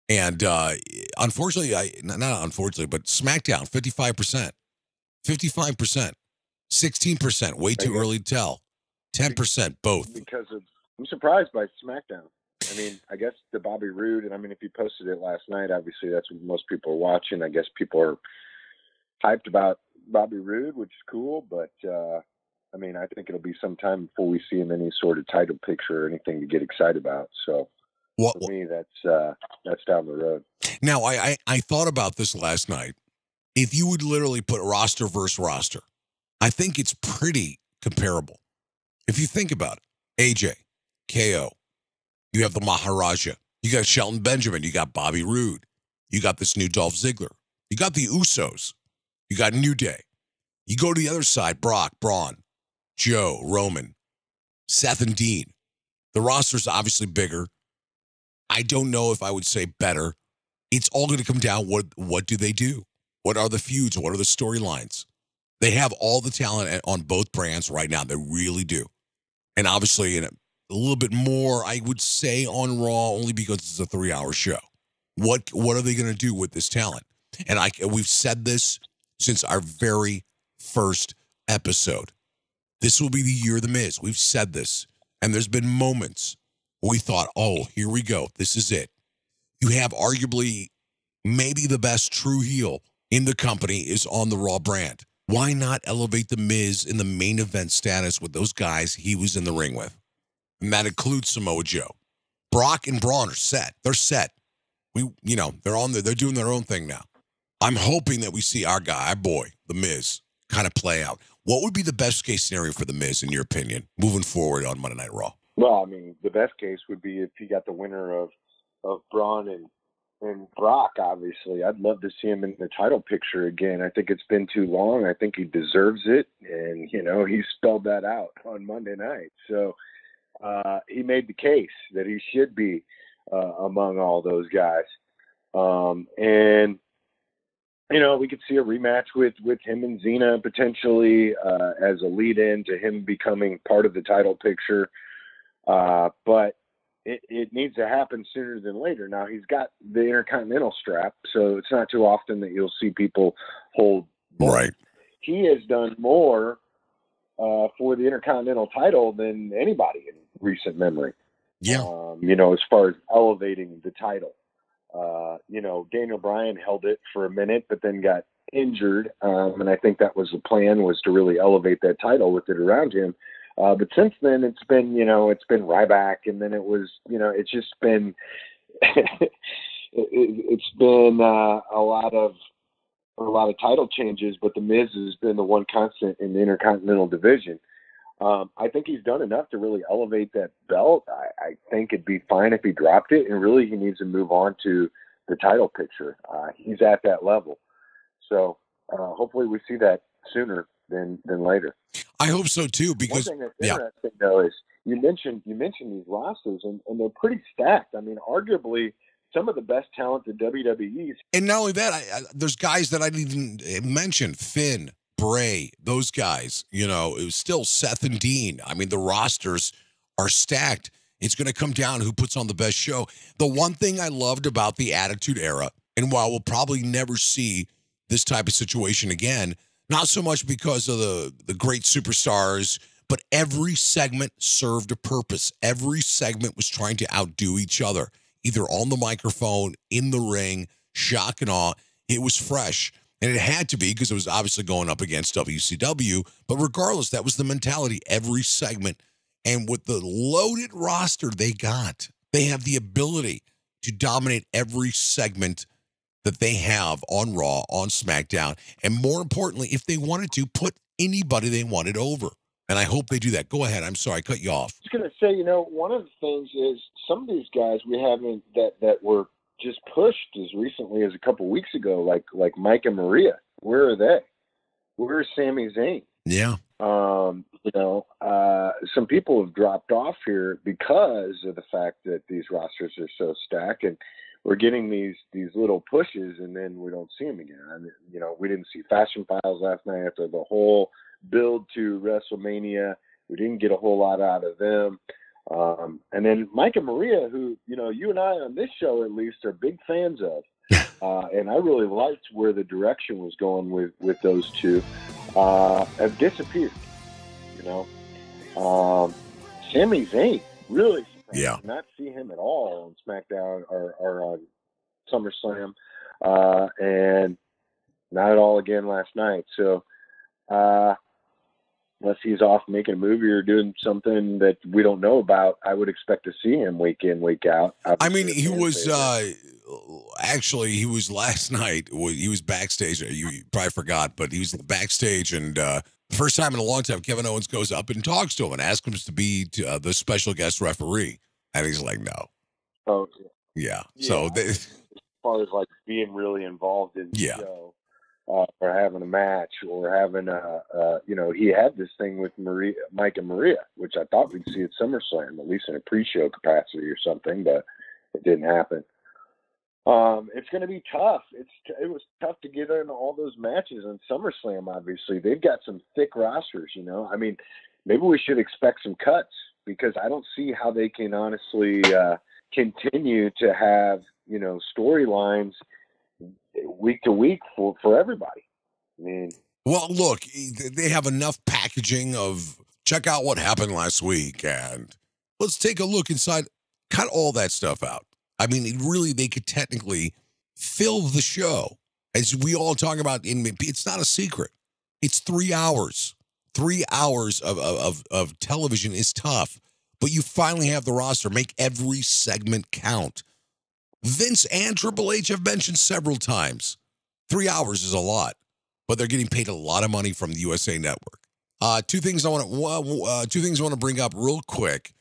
And unfortunately, not unfortunately, but SmackDown, 55%. 55%. 16%, way too early to tell. 10%, both. I'm surprised by SmackDown. I guess the Bobby Roode, and if you posted it last night, obviously that's what most people are watching. I guess people are hyped about Bobby Roode, which is cool, but I think it'll be some time before we see him in any sort of title picture or anything to get excited about. So for me, that's down the road. Now, I thought about this last night. If you would literally put roster versus roster, I think it's pretty comparable. If you think about it, AJ, KO, you have the Maharaja, you got Shelton Benjamin, you got Bobby Roode, you got this new Dolph Ziggler, you got the Usos, you got New Day. You go to the other side, Brock, Braun, Joe, Roman, Seth, and Dean. The roster's obviously bigger. I don't know if I would say better. It's all going to come down, what do they do? What are the feuds? What are the storylines? They have all the talent on both brands right now. They really do. And obviously, a little bit more, I would say, on Raw, only because it's a 3-hour show. What are they going to do with this talent? And we've said this since our very first episode. This will be the year of The Miz. We've said this. And there's been moments where we thought, oh, here we go. This is it. You have arguably maybe the best true heel in the company is on the Raw brand. Why not elevate The Miz in the main event status with those guys he was in the ring with? And that includes Samoa Joe. Brock and Braun are set. They're set. They're on there. They're doing their own thing now. I'm hoping that we see our guy, our boy, The Miz, kind of play out. What would be the best case scenario for The Miz, in your opinion, moving forward on Monday Night Raw? Well, I mean, the best case would be if he got the winner of Braun and Brock, obviously. I'd love to see him in the title picture again. I think it's been too long. I think he deserves it. And, he spelled that out on Monday night. So he made the case that he should be among all those guys. We could see a rematch with him and Cena potentially as a lead-in to him becoming part of the title picture. But it needs to happen sooner than later. Now, he's got the Intercontinental strap, so it's not too often that you'll see people hold both. Right. He has done more for the Intercontinental title than anybody in recent memory. Yeah. As far as elevating the title. Daniel Bryan held it for a minute, but then got injured. And I think that was the plan, was to really elevate that title with it around him. But since then it's been Ryback, and then it was, it's just been, it's been a lot of title changes, but The Miz has been the one constant in the Intercontinental division. I think he's done enough to really elevate that belt. I think it'd be fine if he dropped it, and really he needs to move on to the title picture. He's at that level. So hopefully we see that sooner than later. I hope so too, because one thing that's interesting though is you mentioned these rosters, and they're pretty stacked. I mean, arguably some of the best talent that WWE's. And not only that, there's guys that I didn't even mention. Finn, Bray, those guys, it was still Seth and Dean. I mean, the rosters are stacked. It's going to come down to who puts on the best show. The one thing I loved about the Attitude Era, and while we'll probably never see this type of situation again, not so much because of the great superstars, but every segment served a purpose. Every segment was trying to outdo each other, either on the microphone, in the ring, shock and awe. It was fresh. And it had to be, because it was obviously going up against WCW. But regardless, that was the mentality every segment. And with the loaded roster they got, they have the ability to dominate every segment that they have on Raw, on SmackDown. And more importantly, if they wanted to, put anybody they wanted over. And I hope they do that. Go ahead. I'm sorry, I cut you off. I was going to say, one of the things is some of these guys we haven't, that were just pushed as recently as a couple of weeks ago, like Mike and Maria. Where are they? Where is Sami Zayn? Yeah. Some people have dropped off here because of the fact that these rosters are so stacked, and we're getting these little pushes, and then we don't see them again. I mean, we didn't see Fashion Files last night after the whole build to WrestleMania. We didn't get a whole lot out of them. And then Mike and Maria, who, you and I on this show at least are big fans of. And I really liked where the direction was going with those two, have disappeared. Sami Zayn, really surprised to not see him at all on SmackDown or on SummerSlam, and not at all again last night. So, unless he's off making a movie or doing something that we don't know about, I would expect to see him week in, week out. I mean, he was actually, he was last night. He was backstage. You probably forgot, but he was backstage, and first time in a long time, Kevin Owens goes up and talks to him and asks him to be the special guest referee, and he's like, no. Oh, yeah. So as far as like being really involved in the show. Or having a match, or having he had this thing with Mike and Maria, which I thought we'd see at SummerSlam, at least in a pre-show capacity or something, but it didn't happen. It's going to be tough. It was tough to get in all those matches in SummerSlam. Obviously, they've got some thick rosters. I mean, maybe we should expect some cuts because I don't see how they can honestly continue to have, storylines week to week for everybody. I mean, well, look, they have enough packaging of check out what happened last week and let's take a look inside. Cut all that stuff out. I mean, they could technically fill the show. As we all talk about, it's not a secret. It's 3 hours. 3 hours of television is tough, but you finally have the roster. Make every segment count. Vince and Triple H have mentioned several times. 3 hours is a lot, but they're getting paid a lot of money from the USA Network. Two things I want to bring up real quick.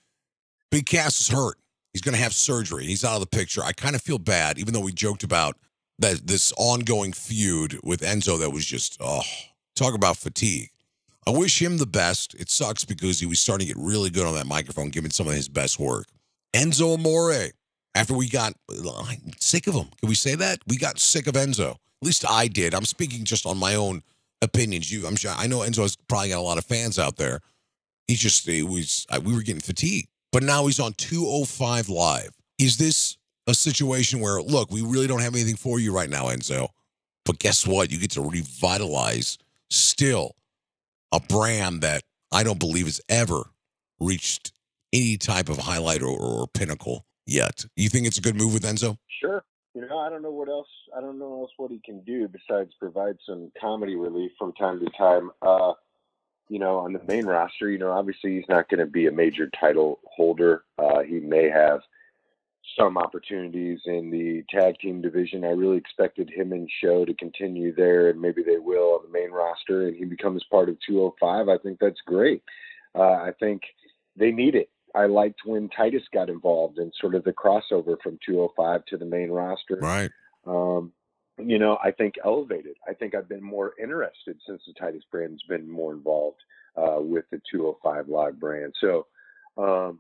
Big Cass is hurt. He's going to have surgery. He's out of the picture. I kind of feel bad, even though we joked about this ongoing feud with Enzo that was just, talk about fatigue. I wish him the best. It sucks because he was starting to get really good on that microphone, giving some of his best work. Enzo Amore, after we got sick of him. Can we say that? We got sick of Enzo. At least I did. I'm speaking just on my own opinions. I know Enzo has probably got a lot of fans out there. We were getting fatigued. But now he's on 205 Live. Is this a situation where, look, we really don't have anything for you right now, Enzo, but guess what? You get to revitalize still a brand that I don't believe has ever reached any type of highlight or pinnacle yet. You think it's a good move with Enzo? Sure. I don't know what else. I don't know what he can do besides provide some comedy relief from time to time. On the main roster, obviously he's not going to be a major title holder. He may have some opportunities in the tag team division. I really expected him and Show to continue there, and maybe they will on the main roster, and he becomes part of 205. I think that's great. I think they need it. I liked when Titus got involved in sort of the crossover from 205 to the main roster. Right. I think elevated. I think I've been more interested since the Titus brand's been more involved with the 205 Live brand. So, I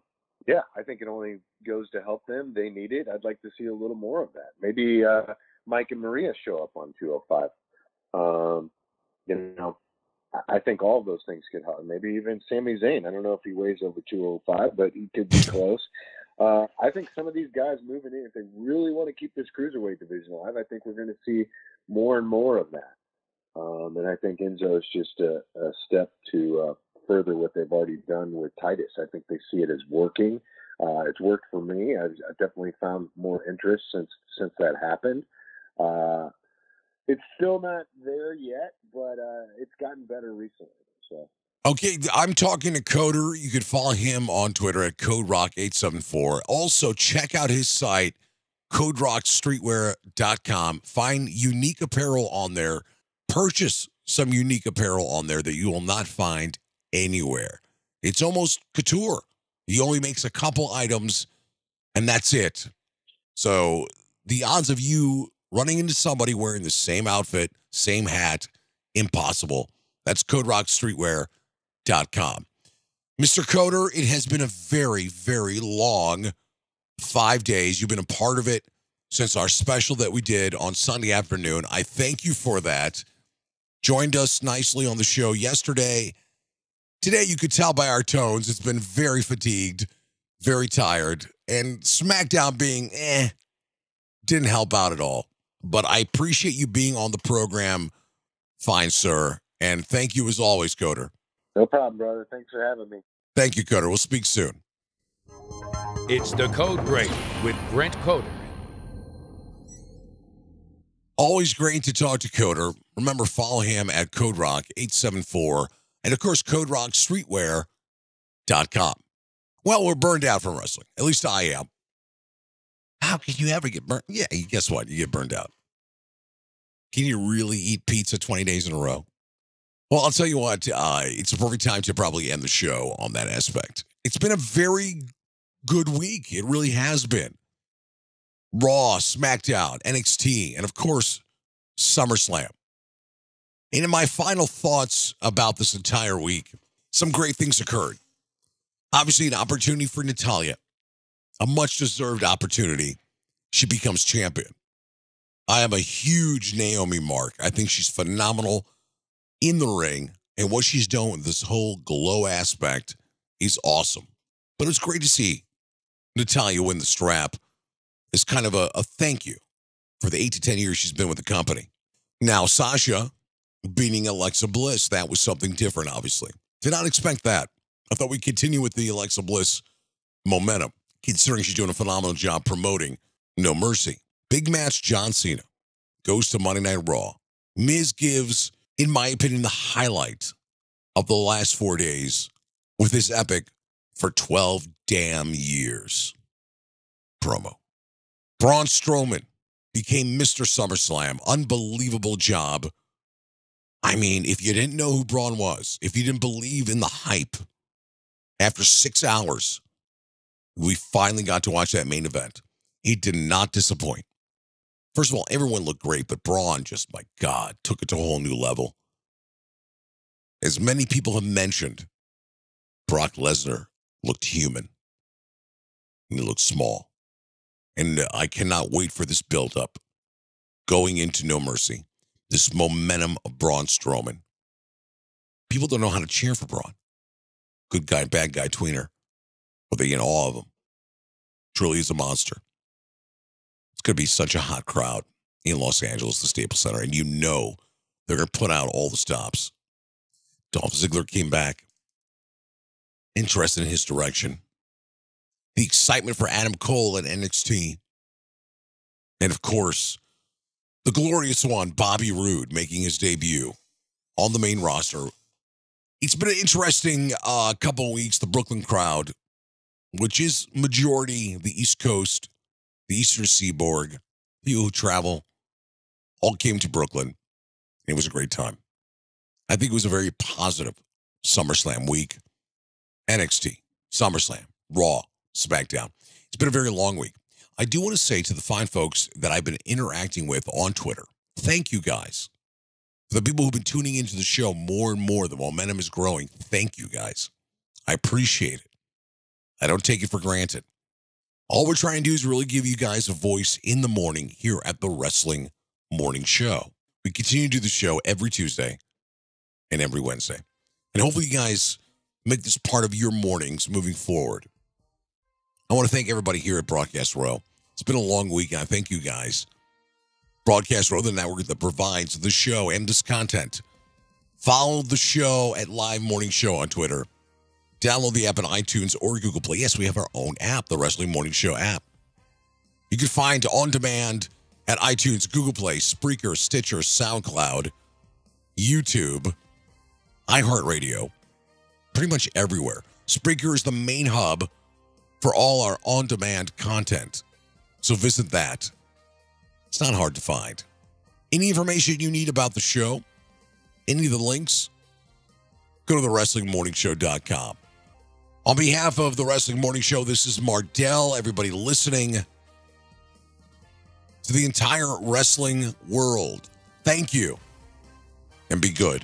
think it only goes to help them. They need it. I'd like to see a little more of that. Maybe Mike and Maria show up on 205. I think all of those things could help. Maybe even Sami Zayn. I don't know if he weighs over 205, but he could be close. I think some of these guys moving in, if they really want to keep this cruiserweight division alive, I think we're going to see more and more of that. And I think Enzo is just a step to further what they've already done with Titus. I think they see it as working. It's worked for me. I've definitely found more interest since that happened. It's still not there yet, but it's gotten better recently. So. Okay, I'm talking to Coder. You can follow him on Twitter at CodeRock874. Also, check out his site, CodeRockStreetwear.com. Find unique apparel on there. Purchase some unique apparel on there that you will not find anywhere. It's almost couture. He only makes a couple items, and that's it. So the odds of you running into somebody wearing the same outfit, same hat, impossible. That's CodeRockStreetwear.com. Mr. Coder, it has been a very, very long 5 days. You've been a part of it since our special that we did on Sunday afternoon. I thank you for that. Joined us nicely on the show yesterday. Today, you could tell by our tones, it's been very fatigued, very tired, and SmackDown being didn't help out at all. But I appreciate you being on the program, fine sir, and thank you as always, Coder. No problem, brother. Thanks for having me. Thank you, Coder. We'll speak soon. It's the Code Break with Brent Coder. Always great to talk to Coder. Remember, follow him at CodeRock874. And, of course, CodeRockStreetwear.com. Well, we're burned out from wrestling. At least I am. How can you ever get burned? Yeah, guess what? You get burned out. Can you really eat pizza 20 days in a row? Well, I'll tell you what. It's a perfect time to probably end the show on that aspect. It's been a very good week. It really has been. Raw, SmackDown, NXT, and, of course, SummerSlam. And in my final thoughts about this entire week, some great things occurred. Obviously, an opportunity for Natalya, a much-deserved opportunity. She becomes champion. I am a huge Naomi mark. I think she's phenomenal in the ring, and what she's done with this whole glow aspect is awesome. But it was great to see Natalya win the strap as kind of a thank you for the 8 to 10 years she's been with the company. Now, Sasha beating Alexa Bliss, that was something different, obviously. Did not expect that. I thought we'd continue with the Alexa Bliss momentum, considering she's doing a phenomenal job promoting No Mercy. Big match, John Cena goes to Monday Night Raw. Miz gives, in my opinion, the highlight of the last 4 days with this epic for 12 damn years promo. Braun Strowman became Mr. SummerSlam. Unbelievable job. I mean, if you didn't know who Braun was, if you didn't believe in the hype, after 6 hours, we finally got to watch that main event. He did not disappoint. First of all, everyone looked great, but Braun just, my God, took it to a whole new level. As many people have mentioned, Brock Lesnar looked human. And he looked small. And I cannot wait for this build-up going into No Mercy. This momentum of Braun Strowman. People don't know how to cheer for Braun. Good guy, bad guy, tweener. But they in awe of him. Truly is a monster. It's going to be such a hot crowd in Los Angeles, the Staples Center. And you know they're going to put out all the stops. Dolph Ziggler came back. Interested in his direction. The excitement for Adam Cole at NXT. And of course, the glorious one, Bobby Roode, making his debut on the main roster. It's been an interesting couple of weeks. The Brooklyn crowd, which is majority the East Coast, the Eastern Seaboard, people who travel, all came to Brooklyn. It was a great time. I think it was a very positive SummerSlam week. NXT, SummerSlam, Raw, SmackDown. It's been a very long week. I do want to say to the fine folks that I've been interacting with on Twitter, thank you guys. For the people who've been tuning into the show more and more, the momentum is growing. Thank you guys. I appreciate it. I don't take it for granted. All we're trying to do is really give you guys a voice in the morning here at the Wrestling Morning Show. We continue to do the show every Tuesday and every Wednesday. And hopefully you guys make this part of your mornings moving forward. I want to thank everybody here at Broadcast Row. It's been a long week, and I thank you guys. Broadcast Row, the network that provides the show and this content. Follow the show at Live Morning Show on Twitter. Download the app on iTunes or Google Play. Yes, we have our own app, the Wrestling Morning Show app. You can find on demand at iTunes, Google Play, Spreaker, Stitcher, SoundCloud, YouTube, iHeartRadio, pretty much everywhere. Spreaker is the main hub for all our on-demand content. So visit that. It's not hard to find. Any information you need about the show, any of the links, go to thewrestlingmorningshow.com. On behalf of the Wrestling Morning Show, this is Mardel. Everybody listening to the entire wrestling world, thank you, and be good.